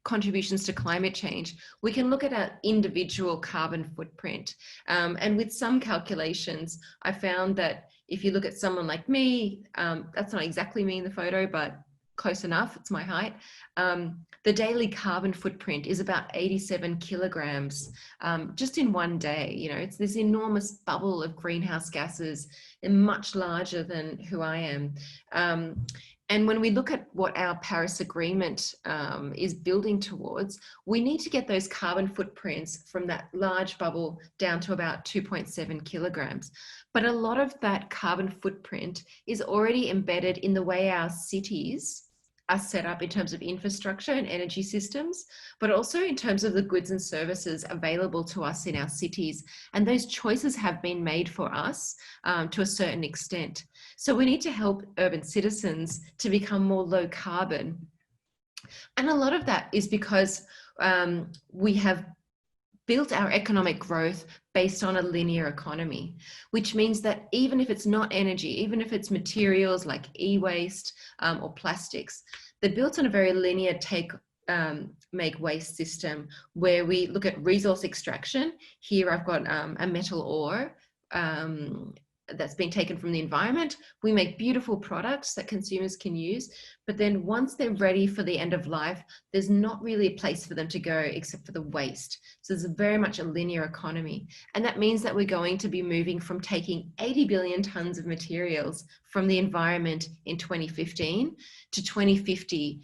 contributions to climate change, we can look at our individual carbon footprint. And with some calculations, I found that if you look at someone like me, that's not exactly me in the photo, but close enough, it's my height. The daily carbon footprint is about 87 kilograms just in one day. You know, it's this enormous bubble of greenhouse gases and much larger than who I am. And when we look at what our Paris Agreement is building towards, we need to get those carbon footprints from that large bubble down to about 2.7 kilograms. But a lot of that carbon footprint is already embedded in the way our cities are set up in terms of infrastructure and energy systems, but also in terms of the goods and services available to us in our cities. And those choices have been made for us to a certain extent. So we need to help urban citizens to become more low carbon. And a lot of that is because we have built our economic growth based on a linear economy, which means that even if it's not energy, even if it's materials like e-waste or plastics, they're built on a very linear make waste system where we look at resource extraction. Here I've got a metal ore that's been taken from the environment. We make beautiful products that consumers can use, but then once they're ready for the end of life, there's not really a place for them to go except for the waste. So there's very much a linear economy. And that means that we're going to be moving from taking 80 billion tons of materials from the environment in 2015 to 2050,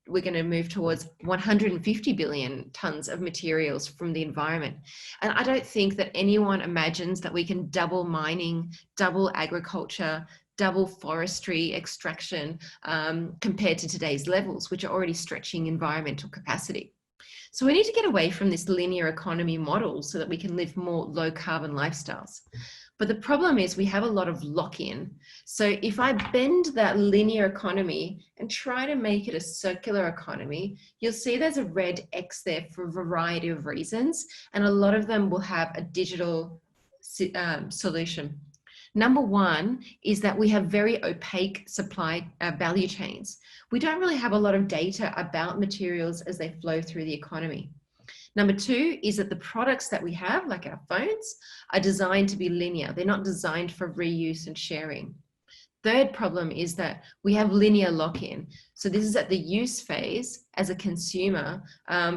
we're going to move towards 150 billion tons of materials from the environment. And I don't think that anyone imagines that we can double mining, double agriculture, double forestry extraction compared to today's levels, which are already stretching environmental capacity. So we need to get away from this linear economy model so that we can live more low carbon lifestyles. But the problem is we have a lot of lock-in. So if I bend that linear economy and try to make it a circular economy, you'll see there's a red X there for a variety of reasons. And a lot of them will have a digital solution. Number one is that we have very opaque supply value chains. We don't really have a lot of data about materials as they flow through the economy. Number two is that the products that we have, like our phones, are designed to be linear. They're not designed for reuse and sharing. Third problem is that we have linear lock-in. So this is at the use phase as a consumer.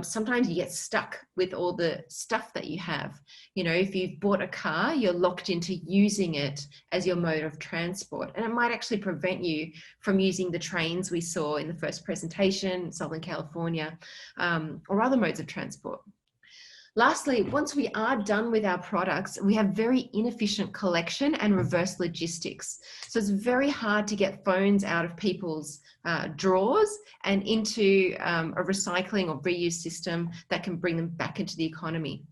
Sometimes you get stuck with all the stuff that you have. You know, if you've bought a car, you're locked into using it as your mode of transport. And it might actually prevent you from using the trains we saw in the first presentation in Southern California, or other modes of transport. Lastly, once we are done with our products, we have very inefficient collection and reverse logistics. So it's very hard to get phones out of people's drawers and into a recycling or reuse system that can bring them back into the economy.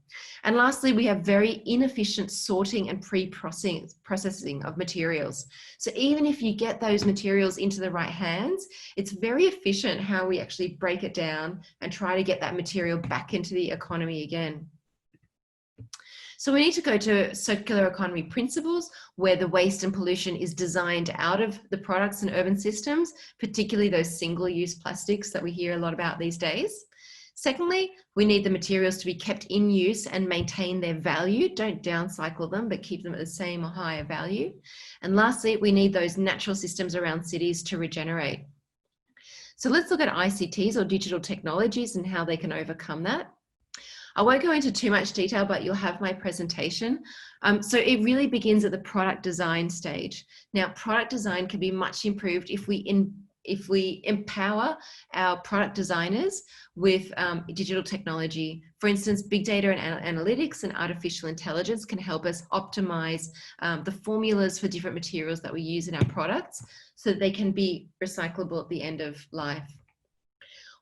And lastly, we have very inefficient sorting and pre-processing of materials. So even if you get those materials into the right hands, it's very efficient how we actually break it down and try to get that material back into the economy again. So we need to go to circular economy principles where the waste and pollution is designed out of the products and urban systems, particularly those single-use plastics that we hear a lot about these days. Secondly, we need the materials to be kept in use and maintain their value. Don't downcycle them, but keep them at the same or higher value. And lastly, we need those natural systems around cities to regenerate. So let's look at ICTs or digital technologies and how they can overcome that. I won't go into too much detail, but you'll have my presentation. So it really begins at the product design stage. Now, product design can be much improved if we empower our product designers with digital technology. For instance, big data and analytics and artificial intelligence can help us optimize the formulas for different materials that we use in our products so that they can be recyclable at the end of life.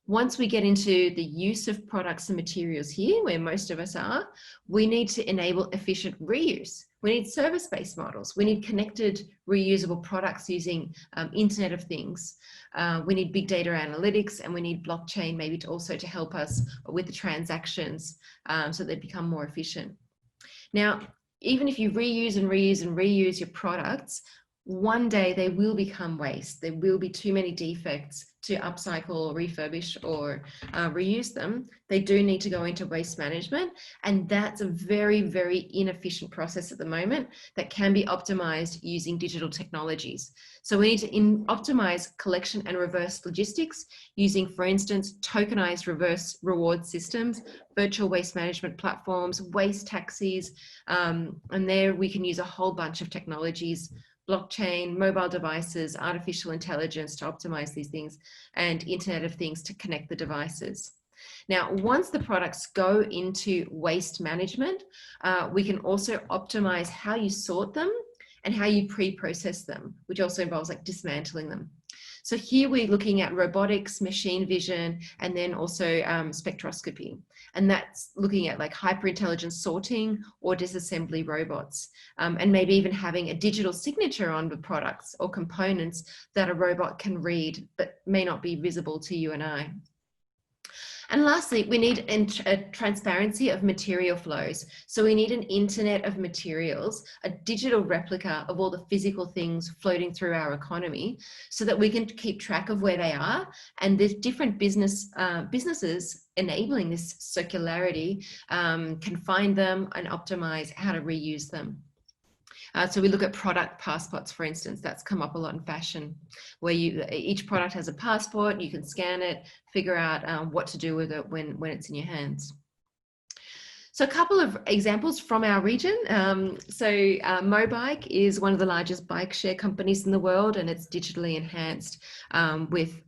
Once we get into the use of products and materials here, where most of us are, we need to enable efficient reuse. We need service-based models. We need connected, reusable products using Internet of Things. We need big data analytics, and we need blockchain maybe to also to help us with the transactions so they become more efficient. Now, even if you reuse and reuse and reuse your products, one day they will become waste. There will be too many defects to upcycle or refurbish or reuse them. They do need to go into waste management, and that's a very, very inefficient process at the moment that can be optimized using digital technologies. So we need to optimize collection and reverse logistics using, for instance, tokenized reverse reward systems, virtual waste management platforms, waste taxis, and there we can use a whole bunch of technologies blockchain, mobile devices, artificial intelligence to optimize these things, and Internet of Things to connect the devices. Now, once the products go into waste management, we can also optimize how you sort them and how you pre-process them, which also involves like dismantling them. So here we're looking at robotics, machine vision, and then also spectroscopy. And that's looking at like hyper-intelligent sorting or disassembly robots, and maybe even having a digital signature on the products or components that a robot can read, but may not be visible to you and I. And lastly, we need a transparency of material flows. So we need an internet of materials, a digital replica of all the physical things floating through our economy so that we can keep track of where they are. And there's different businesses enabling this circularity can find them and optimize how to reuse them. So we look at product passports, for instance. That's come up a lot in fashion, where each product has a passport, you can scan it, figure out what to do with it when it's in your hands. So a couple of examples from our region. Mobike is one of the largest bike share companies in the world, and it's digitally enhanced with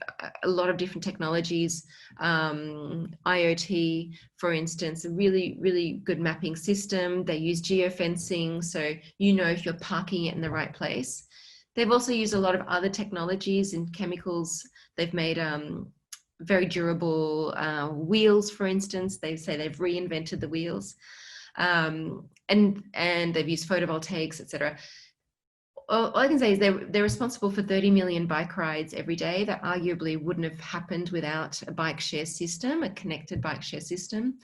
a lot of different technologies, IoT, for instance, a really, really good mapping system. They use geofencing, so you know if you're parking it in the right place. They've also used a lot of other technologies and chemicals. They've made very durable wheels, for instance. They say they've reinvented the wheels, and they've used photovoltaics, etc. All I can say is they're responsible for 30 million bike rides every day that arguably wouldn't have happened without a bike share system, a connected bike share system.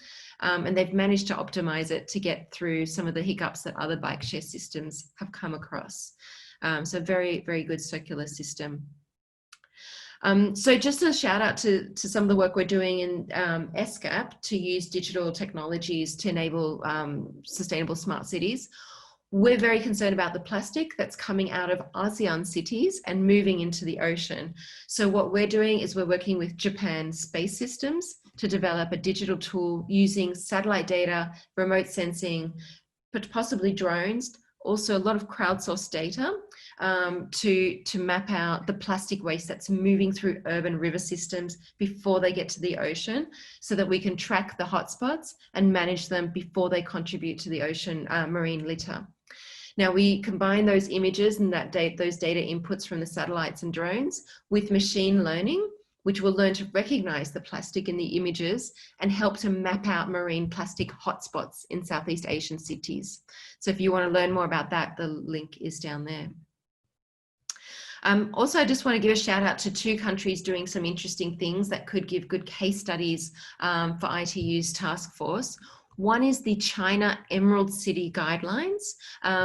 And they've managed to optimize it to get through some of the hiccups that other bike share systems have come across. So very, very good circular system. So just a shout out to some of the work we're doing in ESCAP to use digital technologies to enable sustainable smart cities. We're very concerned about the plastic that's coming out of ASEAN cities and moving into the ocean. So what we're doing is we're working with Japan Space Systems to develop a digital tool using satellite data, remote sensing, but possibly drones, also a lot of crowdsourced data to map out the plastic waste that's moving through urban river systems before they get to the ocean, so that we can track the hotspots and manage them before they contribute to the ocean marine litter. Now we combine those images and those data inputs from the satellites and drones with machine learning, which will learn to recognize the plastic in the images and help to map out marine plastic hotspots in Southeast Asian cities. So if you want to learn more about that, the link is down there. Also, I just want to give a shout out to 2 countries doing some interesting things that could give good case studies for ITU's task force. One is the China Emerald City Guidelines,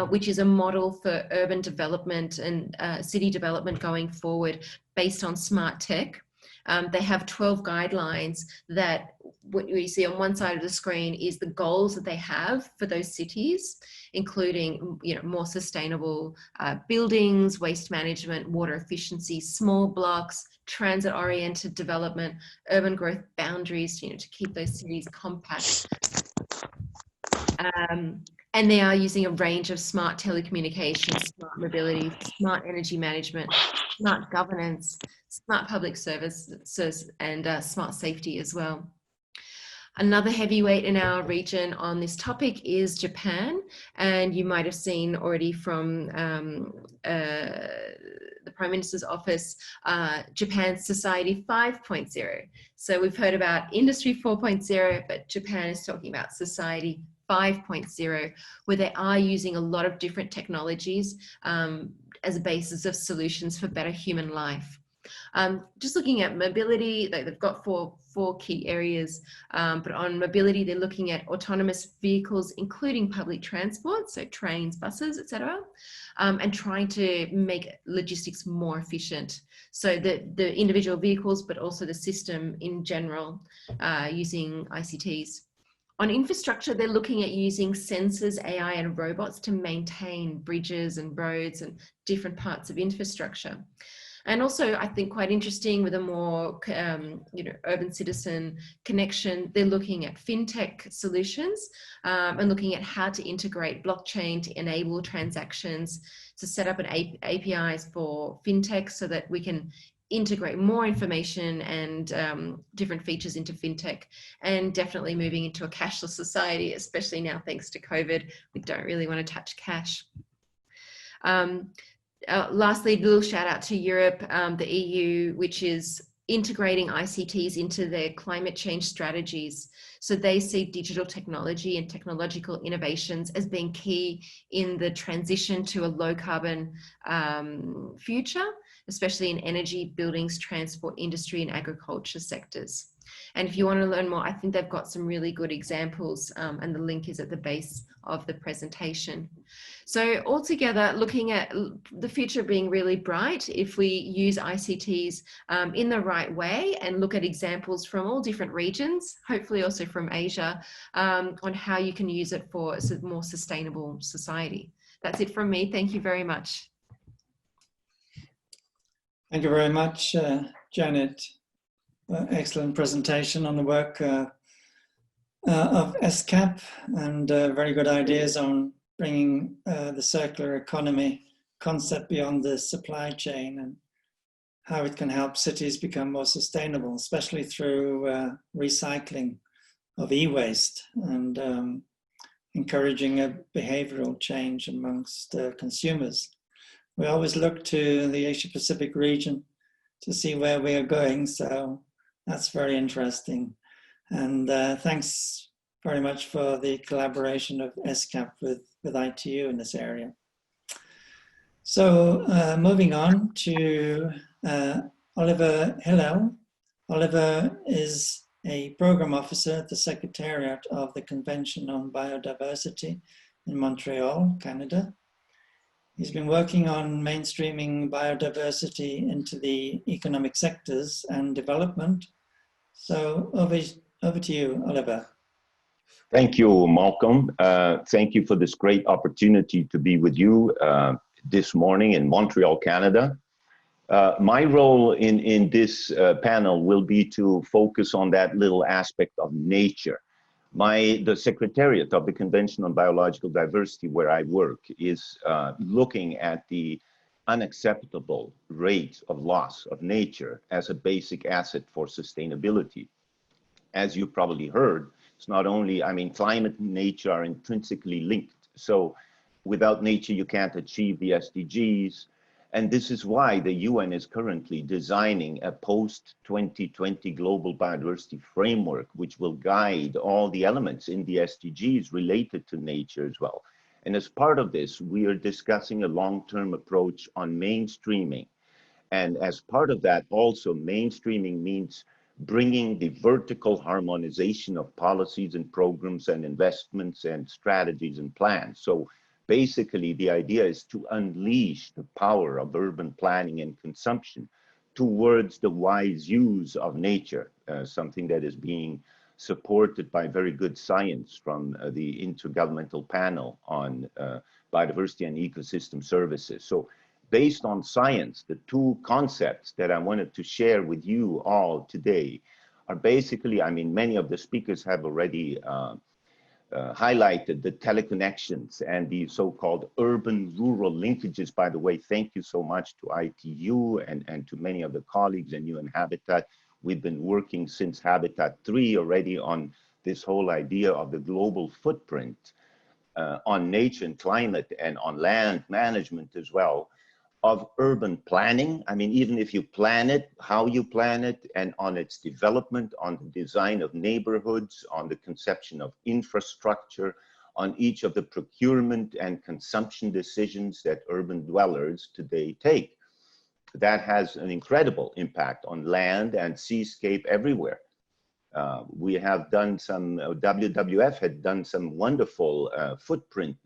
which is a model for urban development and city development going forward based on smart tech. They have 12 guidelines that what you see on one side of the screen is the goals that they have for those cities, including more sustainable buildings, waste management, water efficiency, small blocks, transit-oriented development, urban growth boundaries, to keep those cities compact. And they are using a range of smart telecommunications, smart mobility, smart energy management, smart governance, smart public services, and smart safety as well. Another heavyweight in our region on this topic is Japan, and you might have seen already from the Prime Minister's office, Japan's Society 5.0. So we've heard about Industry 4.0, but Japan is talking about Society 5.0, where they are using a lot of different technologies as a basis of solutions for better human life. Just looking at mobility, they've got four key areas, but on mobility, they're looking at autonomous vehicles, including public transport, so trains, buses, etc., and trying to make logistics more efficient. So the individual vehicles, but also the system in general, using ICTs. On infrastructure, they're looking at using sensors, AI, and robots to maintain bridges and roads and different parts of infrastructure. And also, I think quite interesting with a more, urban citizen connection, they're looking at fintech solutions and looking at how to integrate blockchain to enable transactions, to set up an APIs for fintech so that we can integrate more information and different features into fintech, and definitely moving into a cashless society, especially now thanks to COVID. We don't really want to touch cash. Lastly, a little shout out to Europe, the EU, which is integrating ICTs into their climate change strategies. So they see digital technology and technological innovations as being key in the transition to a low carbon future, especially in energy, buildings, transport, industry, and agriculture sectors. And if you want to learn more, I think they've got some really good examples, and the link is at the base of the presentation. So altogether, looking at the future being really bright if we use ICTs in the right way and look at examples from all different regions, hopefully also from Asia, on how you can use it for a more sustainable society. That's it from me. Thank you very much. Thank you very much, Janet. Excellent presentation on the work of ESCAP, and very good ideas on bringing the circular economy concept beyond the supply chain and how it can help cities become more sustainable, especially through recycling of e-waste and encouraging a behavioral change amongst consumers. We always look to the Asia Pacific region to see where we are going, so that's very interesting. And thanks very much for the collaboration of ESCAP with ITU in this area. So moving on to Oliver Hillel. Oliver is a program officer at the Secretariat of the Convention on Biodiversity in Montreal, Canada. He's been working on mainstreaming biodiversity into the economic sectors and development. So over to you, Oliver. Thank you, Malcolm. Thank you for this great opportunity to be with you this morning in Montreal, Canada. My role in this panel will be to focus on that little aspect of nature. The Secretariat of the Convention on Biological Diversity, where I work, is looking at the unacceptable rate of loss of nature as a basic asset for sustainability. As you probably heard, it's not only, climate and nature are intrinsically linked. So without nature, you can't achieve the SDGs. And this is why the UN is currently designing a post-2020 global biodiversity framework, which will guide all the elements in the SDGs related to nature as well. And as part of this, we are discussing a long-term approach on mainstreaming. And as part of that, also mainstreaming means bringing the vertical harmonization of policies and programs and investments and strategies and plans. So basically, the idea is to unleash the power of urban planning and consumption towards the wise use of nature, something that is being supported by very good science from the Intergovernmental Panel on Biodiversity and Ecosystem Services. So based on science, the two concepts that I wanted to share with you all today are basically, many of the speakers have already highlighted the teleconnections and the so-called urban-rural linkages. By the way, thank you so much to ITU and to many of the colleagues in UN Habitat. We've been working since Habitat 3 already on this whole idea of the global footprint on nature and climate and on land management as well, of urban planning. Even if you plan it, how you plan it, and on its development, on the design of neighborhoods, on the conception of infrastructure, on each of the procurement and consumption decisions that urban dwellers today take. That has an incredible impact on land and seascape everywhere. We have done some, WWF had done some wonderful footprint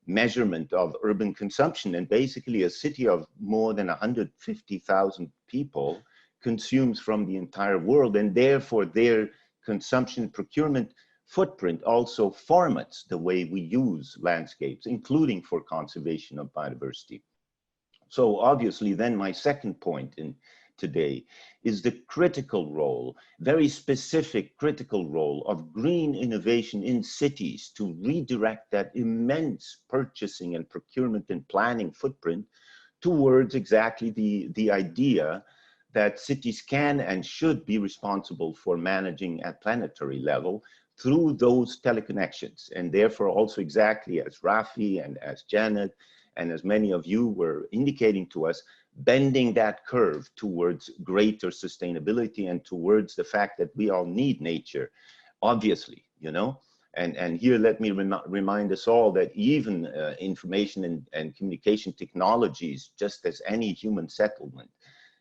measurement of urban consumption, and basically a city of more than 150,000 people consumes from the entire world, and therefore their consumption procurement footprint also formats the way we use landscapes, including for conservation of biodiversity. So obviously then my second point today is the critical role, very specific critical role of green innovation in cities to redirect that immense purchasing and procurement and planning footprint towards exactly the idea that cities can and should be responsible for managing at planetary level through those teleconnections. And therefore also exactly as Rafi and as Janet and as many of you were indicating to us, bending that curve towards greater sustainability and towards the fact that we all need nature, obviously, you know. And here let me remind us all that even information and communication technologies, just as any human settlement,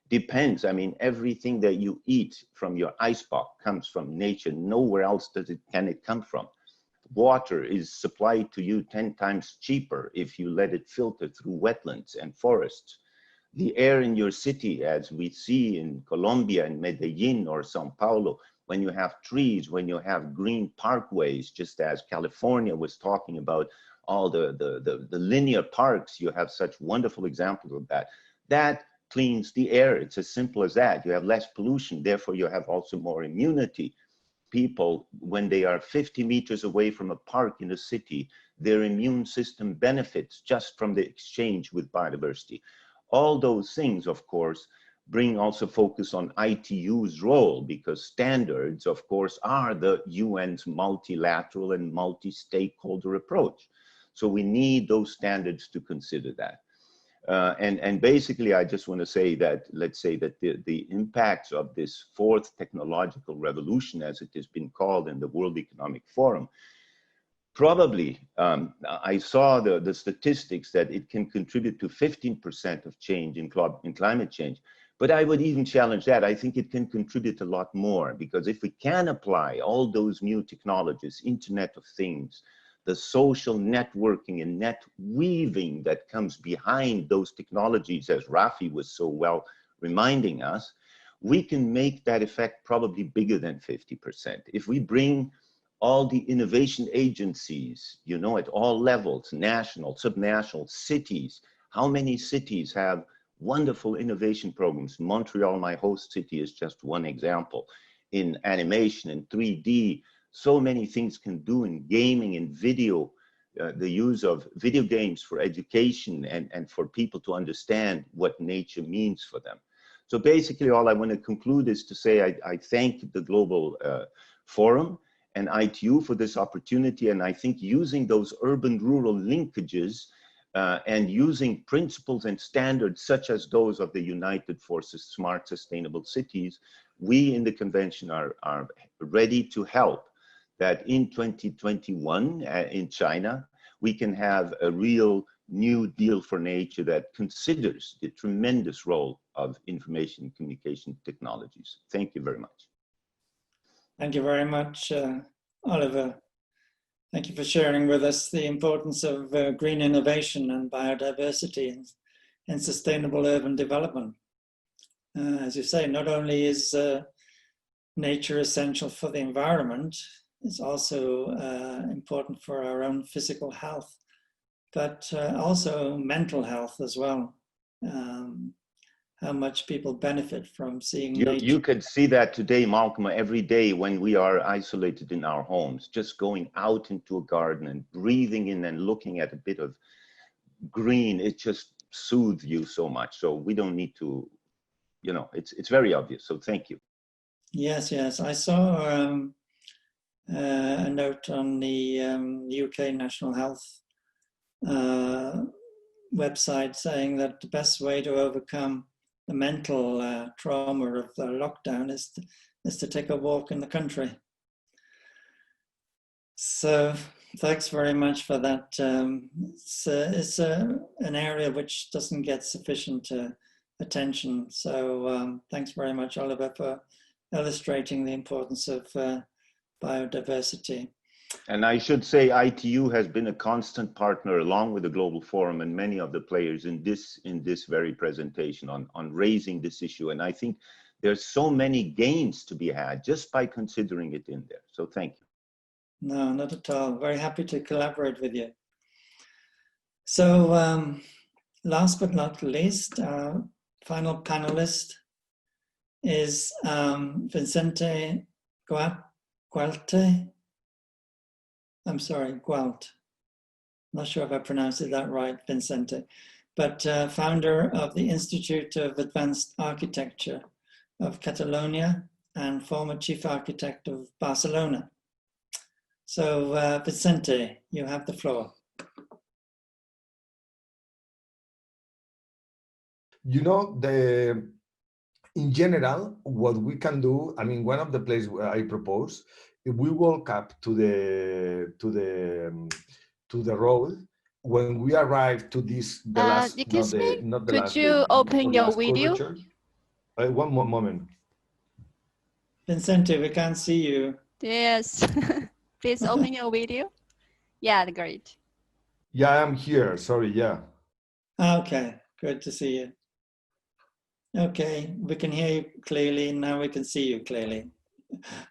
depends. I mean, everything that you eat from your icebox comes from nature. Nowhere else can it come from. Water is supplied to you 10 times cheaper if you let it filter through wetlands and forests. The air in your city, as we see in Colombia, in Medellin or Sao Paulo, when you have trees, when you have green parkways, just as California was talking about all the linear parks, you have such wonderful examples of that. That cleans the air. It's as simple as that. You have less pollution, therefore you have also more immunity. People, when they are 50 meters away from a park in a city, their immune system benefits just from the exchange with biodiversity. All those things, of course, bring also focus on ITU's role, because standards, of course, are the UN's multilateral and multi-stakeholder approach. So we need those standards to consider that. And basically, I just want to say that, let's say that the impacts of this fourth technological revolution, as it has been called in the World Economic Forum, probably, I saw the statistics that it can contribute to 15% of change in climate change. But I would even challenge that. I think it can contribute a lot more, because if we can apply all those new technologies, Internet of Things, the social networking and net weaving that comes behind those technologies, as Rafi was so well reminding us, we can make that effect probably bigger than 50%. If we bring all the innovation agencies, you know, at all levels, national, subnational, cities, how many cities have wonderful innovation programs? Montreal, my host city, is just one example. In animation, in 3D, so many things can do in gaming and video, the use of video games for education and for people to understand what nature means for them. So basically all I want to conclude is to say I thank the Global Forum and ITU for this opportunity, and I think using those urban-rural linkages and using principles and standards such as those of the United Forces Smart Sustainable Cities, we in the convention are ready to help that in 2021 in China, we can have a real new deal for nature that considers the tremendous role of information and communication technologies. Thank you very much. Thank you very much, Oliver. Thank you for sharing with us the importance of green innovation and biodiversity in sustainable urban development. As you say, not only is nature essential for the environment, it's also important for our own physical health, but also mental health as well. How much people benefit from seeing nature. You could see that today, Malcolm, every day when we are isolated in our homes, just going out into a garden and breathing in and looking at a bit of green, it just soothes you so much. So we don't need to, you know, it's very obvious. So thank you. Yes, yes. I saw a note on the UK National Health website saying that the best way to overcome the mental trauma of the lockdown is to take a walk in the country. So thanks very much for that. It's an area which doesn't get sufficient attention. So thanks very much, Oliver, for illustrating the importance of biodiversity. And I should say ITU has been a constant partner along with the Global Forum and many of the players in this very presentation on raising this issue. And I think there's so many gains to be had just by considering it in there. So thank you. No, not at all. Very happy to collaborate with you. So last but not least, our final panelist is Vicente Gualte. I'm sorry, Gualt. Not sure if I pronounced it that right, Vicente, but founder of the Institute of Advanced Architecture of Catalonia and former chief architect of Barcelona. So Vicente, you have the floor. You know, in general, what we can do, I mean, one of the places I propose, if we walk up to the road, when we arrive to this, the last, Excuse me? not the Could last, you open your last video? curvature. One more moment. Vicente, we can't see you. Yes. Please open your video. Yeah, great. Yeah, I'm here. Sorry. Yeah. Okay, good to see you. Okay, we can hear you clearly. Now we can see you clearly.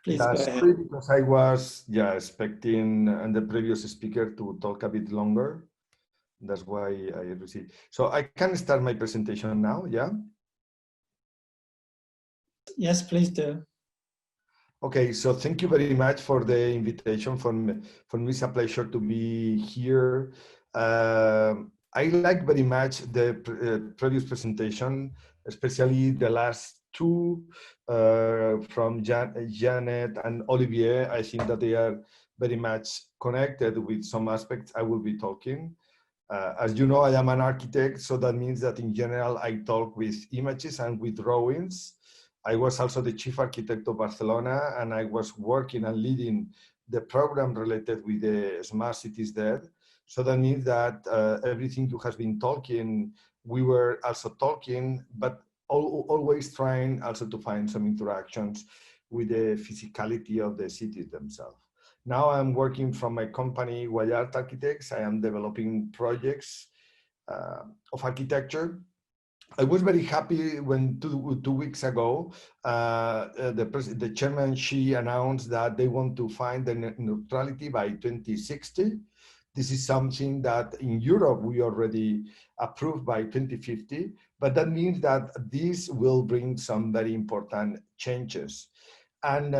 Please Yeah, go sorry, ahead. because I was expecting the previous speaker to talk a bit longer. That's why I received. So I can start my presentation now. Yeah. Yes, please do. Okay, so thank you very much for the invitation. For me, it's a pleasure to be here. I like very much the previous presentation, especially the last two from Janet and Olivier. I think that they are very much connected with some aspects I will be talking. As you know, I am an architect, so that means that in general, I talk with images and with drawings. I was also the chief architect of Barcelona, and I was working and leading the program related with the smart cities there. So that means that everything you have been talking, we were also talking, but always trying also to find some interactions with the physicality of the cities themselves. Now I'm working from my company, Guayart Architects. I am developing projects of architecture. I was very happy when two weeks ago, the chairman, she announced that they want to find the neutrality by 2060. This is something that in Europe, we already approved by 2050, but that means that this will bring some very important changes. And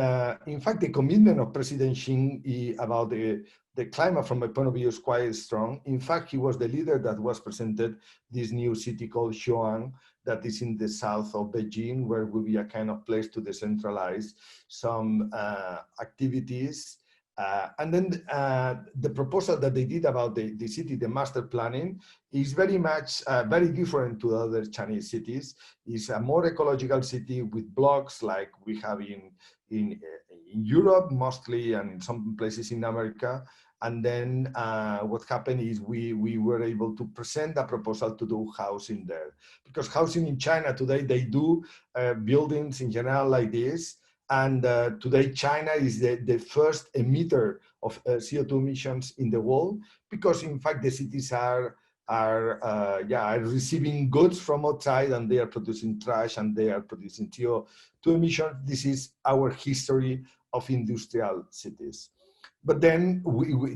in fact, the commitment of President Xi about the climate from my point of view is quite strong. In fact, he was the leader that was presented this new city called Xi'an that is in the south of Beijing, where will be a kind of place to decentralize some activities. And then the proposal that they did about the city, the master planning, is very much very different to other Chinese cities. It's a more ecological city with blocks like we have in Europe mostly, and in some places in America. And then what happened is we were able to present a proposal to do housing there. Because housing in China today, they do buildings in general like this. And today, China is the first emitter of CO2 emissions in the world, because in fact, the cities are receiving goods from outside, and they are producing trash, and they are producing CO2 emissions. This is our history of industrial cities. But then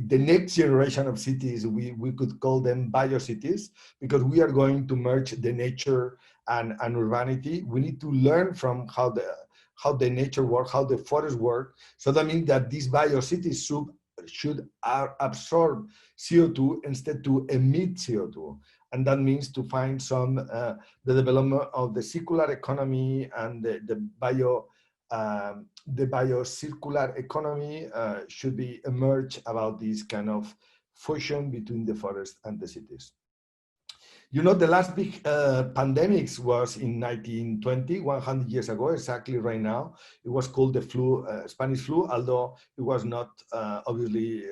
the next generation of cities, we could call them biocities, because we are going to merge the nature and urbanity. We need to learn from how the nature works, how the forests work. So that means that these biocities should absorb CO2 instead to emit CO2. And that means to find some, the development of the circular economy and the biocircular economy should be emerge about this kind of fusion between the forest and the cities. You know, the last big pandemics was in 1920, 100 years ago, exactly right now. It was called the flu, Spanish flu, although it was not obviously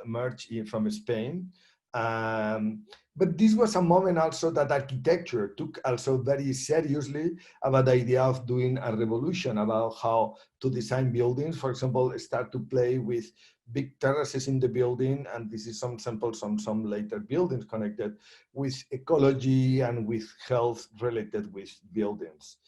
emerged from Spain. But this was a moment also that architecture took also very seriously about the idea of doing a revolution about how to design buildings. For example, start to play with big terraces in the building, and this is some samples from some later buildings connected with ecology and with health related with buildings.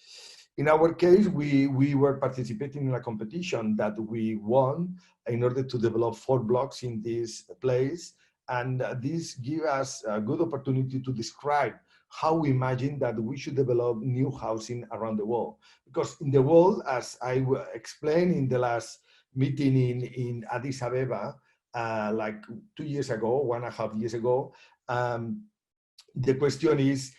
In our case, we were participating in a competition that we won in order to develop 4 blocks in this place. And this gives us a good opportunity to describe how we imagine that we should develop new housing around the world. Because in the world, as I explained in the last meeting in Addis Ababa, like 2 years ago, 1.5 years ago, the question is,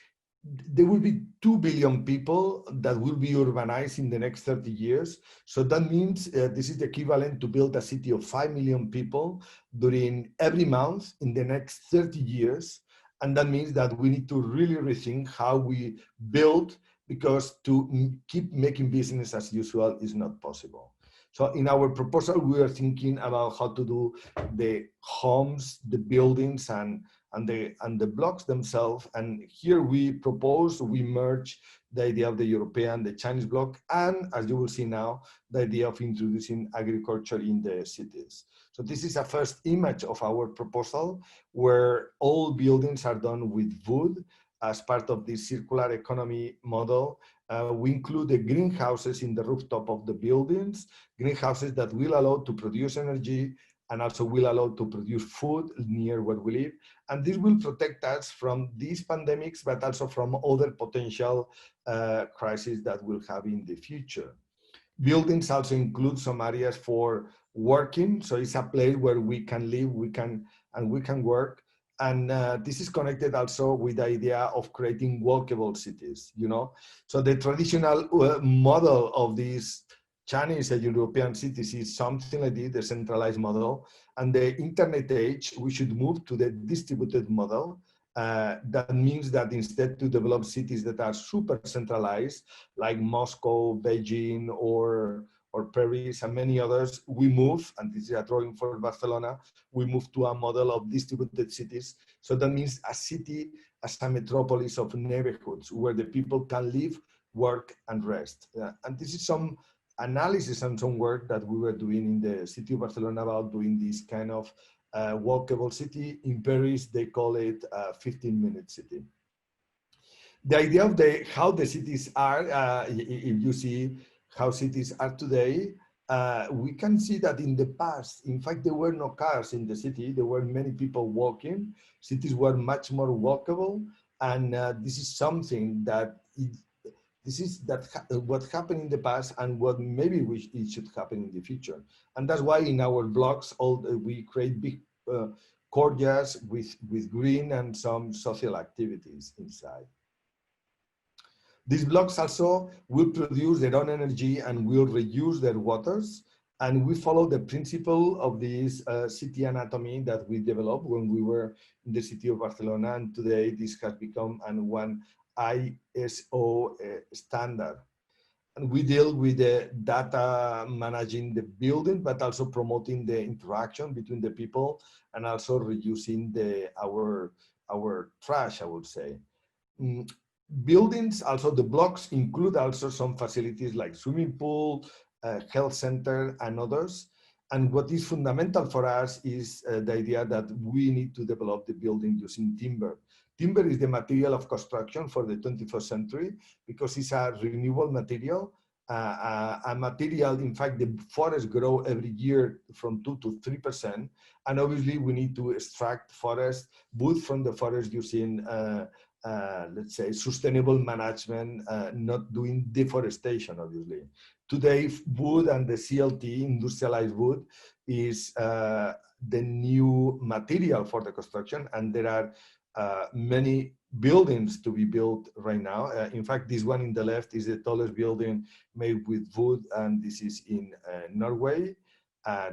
there will be 2 billion people that will be urbanized in the next 30 years. So that means this is the equivalent to build a city of 5 million people during every month in the next 30 years. And that means that we need to really rethink how we build, because to keep making business as usual is not possible. So in our proposal, we are thinking about how to do the homes, the buildings, and the blocks themselves. And here we propose, we merge the idea of the European, the Chinese block, and as you will see now, the idea of introducing agriculture in the cities. So this is a first image of our proposal, where all buildings are done with wood as part of this circular economy model. We include the greenhouses in the rooftop of the buildings, greenhouses that will allow to produce energy and also will allow to produce food near where we live. And this will protect us from these pandemics, but also from other potential crises that we'll have in the future. Buildings also include some areas for working. So it's a place where we can live, we can work. And this is connected also with the idea of creating walkable cities, you know? So the traditional model of these Chinese and European cities is something like this, the centralized model. And the internet age, we should move to the distributed model. That means that instead to develop cities that are super centralized, like Moscow, Beijing, or Paris and many others, we move, and this is a drawing for Barcelona, we move to a model of distributed cities. So that means a city as a metropolis of neighborhoods where the people can live, work, and rest. And this is some analysis and some work that we were doing in the city of Barcelona about doing this kind of walkable city. In Paris, they call it a 15-minute city. The idea of how the cities are, if you see how cities are today, we can see that in the past, in fact, there were no cars in the city. There were many people walking. Cities were much more walkable. And this is something that what happened in the past and what maybe it should happen in the future. And that's why in our blocks, we create big courtyards with green and some social activities inside. These blocks also will produce their own energy and will reuse their waters. And we follow the principle of this city anatomy that we developed when we were in the city of Barcelona. And today this has become one ISO standard. And we deal with the data managing the building, but also promoting the interaction between the people and also reducing our trash, I would say. Buildings, also the blocks include also some facilities like swimming pool, health center, and others. And what is fundamental for us is the idea that we need to develop the building using timber. Timber is the material of construction for the 21st century because it's a renewable material. A material, in fact, the forests grow every year from 2 to 3%. And obviously we need to extract wood from the forest using let's say, sustainable management, not doing deforestation, obviously. Today, wood and the CLT, industrialized wood, is the new material for the construction, and there are many buildings to be built right now. In fact, this one in the left is the tallest building made with wood, and this is in Norway.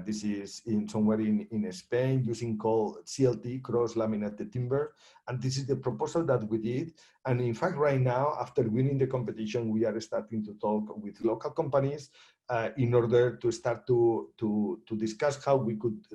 This is somewhere in Spain, using called CLT, cross-laminated timber. And this is the proposal that we did. And in fact, right now, after winning the competition, we are starting to talk with local companies in order to start to discuss how we could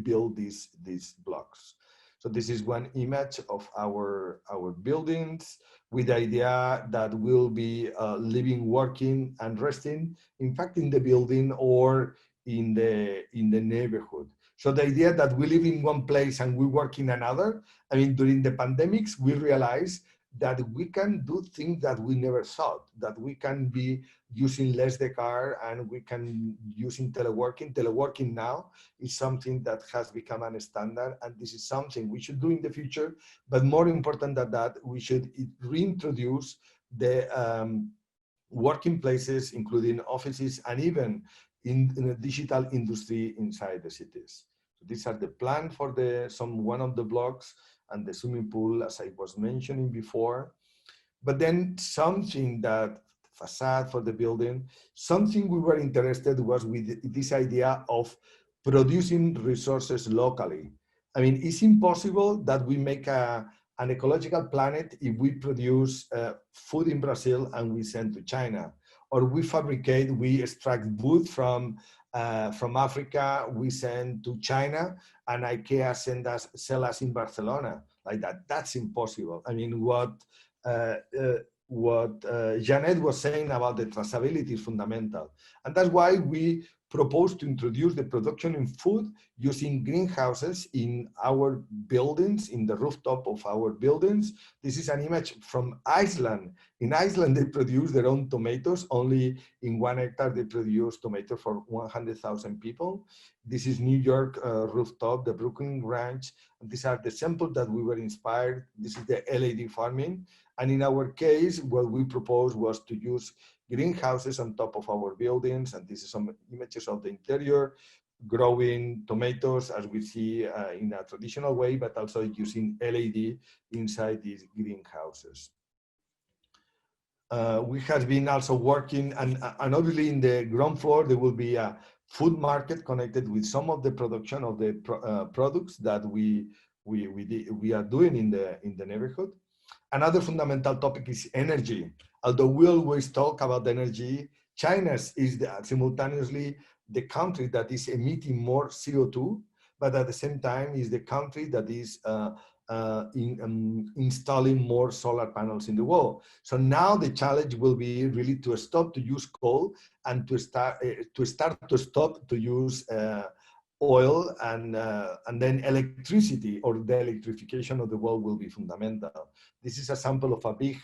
build these blocks. So this is one image of our buildings with the idea that we'll be living, working, and resting, in fact, in the building or in the neighborhood. So the idea that we live in one place and we work in another, I mean, during the pandemics, we realized that we can do things that we never thought, that we can be using less the car and we can using teleworking. Teleworking now is something that has become a standard, and this is something we should do in the future. But more important than that, we should reintroduce the working places, including offices, and even in the digital industry inside the cities. So these are the plan for one of the blocks and the swimming pool, as I was mentioning before. But then something that facade for the building, something we were interested was with this idea of producing resources locally. I mean, it's impossible that we make an ecological planet if we produce food in Brazil and we send to China, or we extract wood from Africa, we send to China, and IKEA sell us in Barcelona like that. That's impossible. I mean, what Janet was saying about the traceability is fundamental. And that's why we propose to introduce the production in food using greenhouses in our buildings, in the rooftop of our buildings. This is an image from Iceland. In Iceland, they produce their own tomatoes. Only in 1 hectare, they produce tomatoes for 100,000 people. This is New York rooftop, the Brooklyn Ranch. And these are the samples that we were inspired. This is the LED farming. And in our case, what we proposed was to use greenhouses on top of our buildings. And this is some images of the interior, growing tomatoes as we see in a traditional way, but also using LED inside these greenhouses. We have been also working, and obviously in the ground floor, there will be a food market connected with some of the production of the products that we are doing in the neighborhood. Another fundamental topic is energy. Although we always talk about energy, China is simultaneously the country that is emitting more CO2, but at the same time is the country that is installing more solar panels in the world. So now the challenge will be really to stop to use coal and to stop to use oil, and then electricity, or the electrification of the world, will be fundamental. This is a sample of a big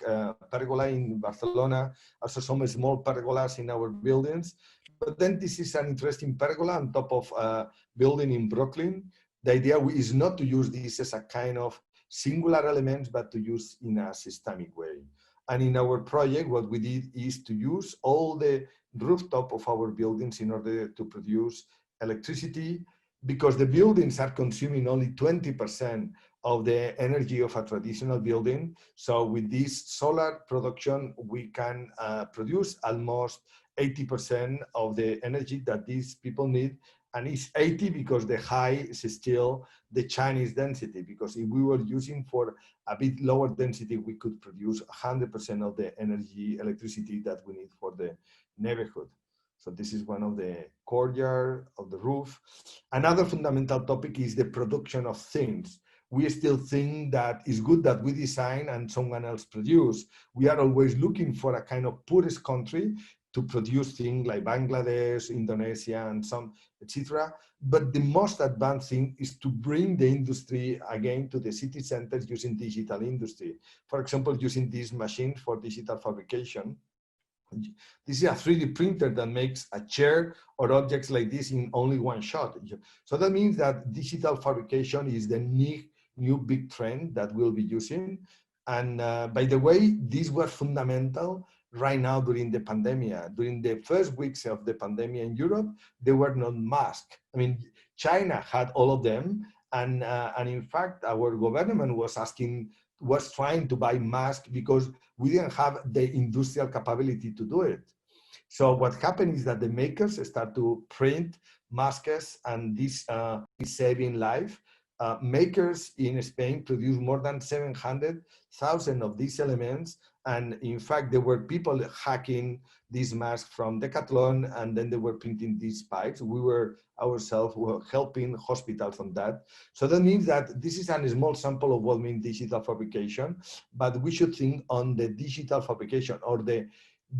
pergola in Barcelona, also some small pergolas in our buildings. But then this is an interesting pergola on top of a building in Brooklyn. The idea is not to use this as a kind of singular element, but to use in a systemic way. And in our project, what we did is to use all the rooftop of our buildings in order to produce electricity, because the buildings are consuming only 20% of the energy of a traditional building. So with this solar production, we can produce almost 80% of the energy that these people need. And it's 80 because the high is still the Chinese density, because if we were using for a bit lower density, we could produce 100% of the electricity that we need for the neighborhood. So this is one of the courtyard of the roof. Another fundamental topic is the production of things. We still think that it's good that we design and someone else produce. We are always looking for a kind of poorest country to produce things like Bangladesh, Indonesia, and some, etc. But the most advanced thing is to bring the industry again to the city centers using digital industry. For example, using this machine for digital fabrication. This is a 3D printer that makes a chair or objects like this in only one shot. So that means that digital fabrication is the new big trend that we'll be using. And by the way, these were fundamental right now during the pandemic. During the first weeks of the pandemic in Europe, there were no masks. I mean, China had all of them. And in fact, our government was trying to buy masks because we didn't have the industrial capability to do it. So what happened is that the makers start to print masks, and this is saving life. Makers in Spain produce more than 700,000 of these elements. And in fact, there were people hacking these masks from Decathlon, and then they were printing these pipes. We were ourselves helping hospitals on that. So that means that this is a small sample of what means digital fabrication, but we should think on the digital fabrication or the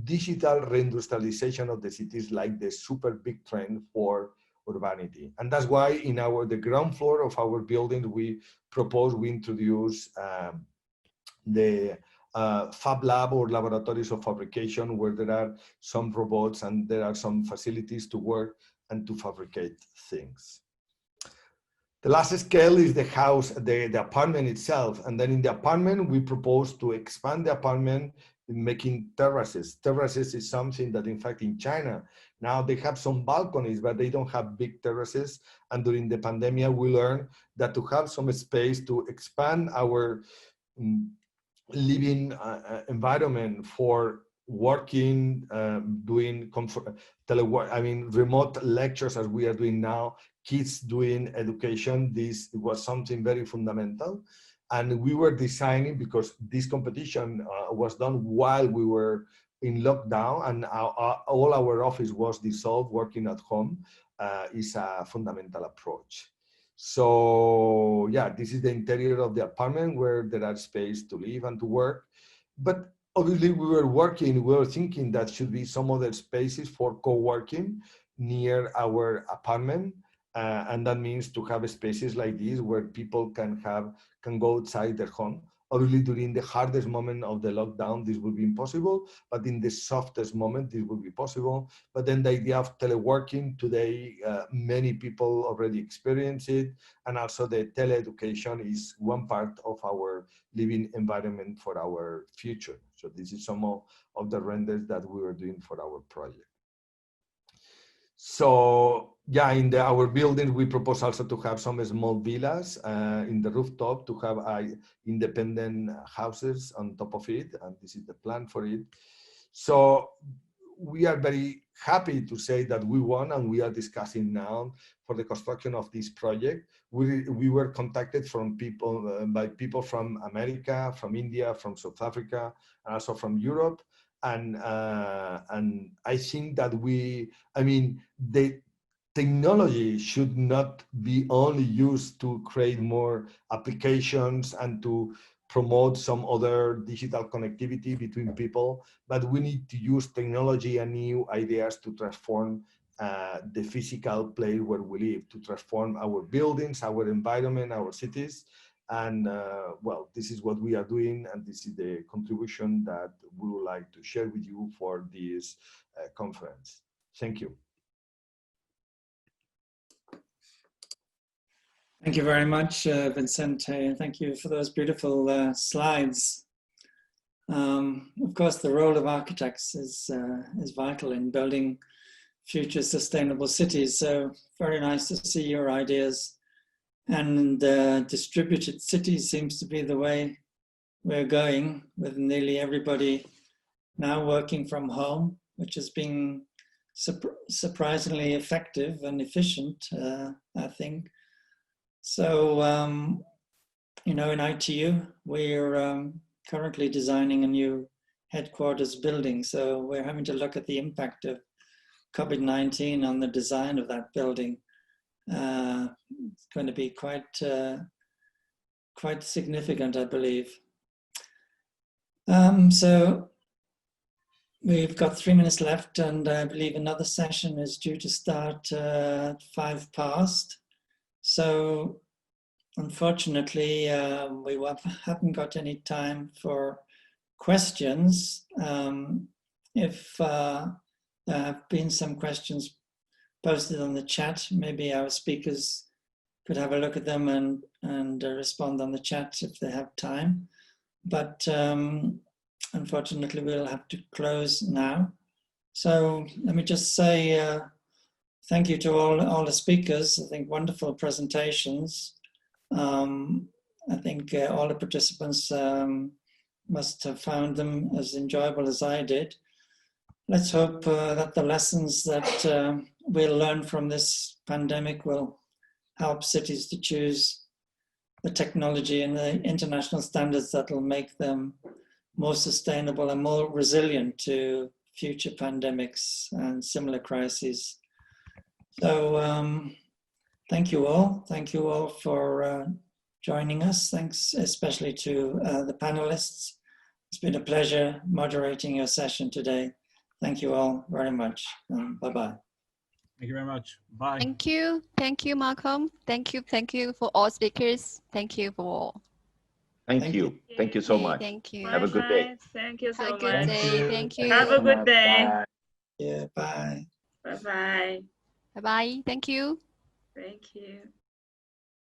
digital reindustrialization of the cities, like the super big trend for urbanity. And that's why in the ground floor of our building, we introduce fab lab or laboratories of fabrication where there are some robots and there are some facilities to work and to fabricate things. The last scale is the house, the apartment itself. And then in the apartment, we propose to expand the apartment in making terraces. Terraces is something that, in fact, in China, now they have some balconies, but they don't have big terraces. And during the pandemic, we learned that to have some space to expand our living environment for working, doing telework, I mean, remote lectures as we are doing now, kids doing education, this was something very fundamental. And we were designing, because this competition was done while we were in lockdown and all our office was dissolved, working at home is a fundamental approach. So yeah, this is the interior of the apartment where there are space to live and to work. But obviously we were thinking that should be some other spaces for co-working near our apartment. And that means to have spaces like this where people can go outside their home. Obviously, during the hardest moment of the lockdown, this will be impossible, but in the softest moment, this will be possible. But then the idea of teleworking today, many people already experience it. And also the teleeducation is one part of our living environment for our future. So this is some of the renders that we were doing for our project. So yeah, in our building, we propose also to have some small villas in the rooftop to have independent houses on top of it. And this is the plan for it. So we are very happy to say that we won and we are discussing now for the construction of this project. We were contacted by people from America, from India, from South Africa, and also from Europe. And I think that the technology should not be only used to create more applications and to promote some other digital connectivity between people, but we need to use technology and new ideas to transform the physical place where we live, to transform our buildings, our environment, our cities. And well, this is what we are doing, and this is the contribution that we would like to share with you for this conference. Thank you. Thank you very much, Vicente. Thank you for those beautiful slides. Of course, the role of architects is vital in building future sustainable cities. So very nice to see your ideas. And distributed cities seems to be the way we're going, with nearly everybody now working from home, which has been surprisingly effective and efficient, I think. So, you know, in ITU, we're currently designing a new headquarters building. So we're having to look at the impact of COVID-19 on the design of that building. It's going to be quite significant, I believe. So we've got 3 minutes left, and I believe another session is due to start at 5 past. So unfortunately, we haven't got any time for questions. If there have been some questions posted on the chat, maybe our speakers could have a look at them and respond on the chat if they have time. But unfortunately, we'll have to close now. So let me just say thank you to all the speakers. I think wonderful presentations. I think all the participants must have found them as enjoyable as I did. Let's hope that the lessons that we'll learn from this pandemic will help cities to choose the technology and the international standards that will make them more sustainable and more resilient to future pandemics and similar crises. So thank you all. Thank you all for joining us. Thanks especially to the panelists. It's been a pleasure moderating your session today. Thank you all very much. Bye-bye. Thank you very much. Bye. Thank you. Thank you, Malcolm. Thank you. Thank you for all speakers. Thank you for all. Thank you. Thank you so Okay, much. thank you. Have a good day. Thank you Have so a good much. day. Thank you. Have a good day. Yeah, bye. Bye bye. Bye bye. Thank you. Thank you.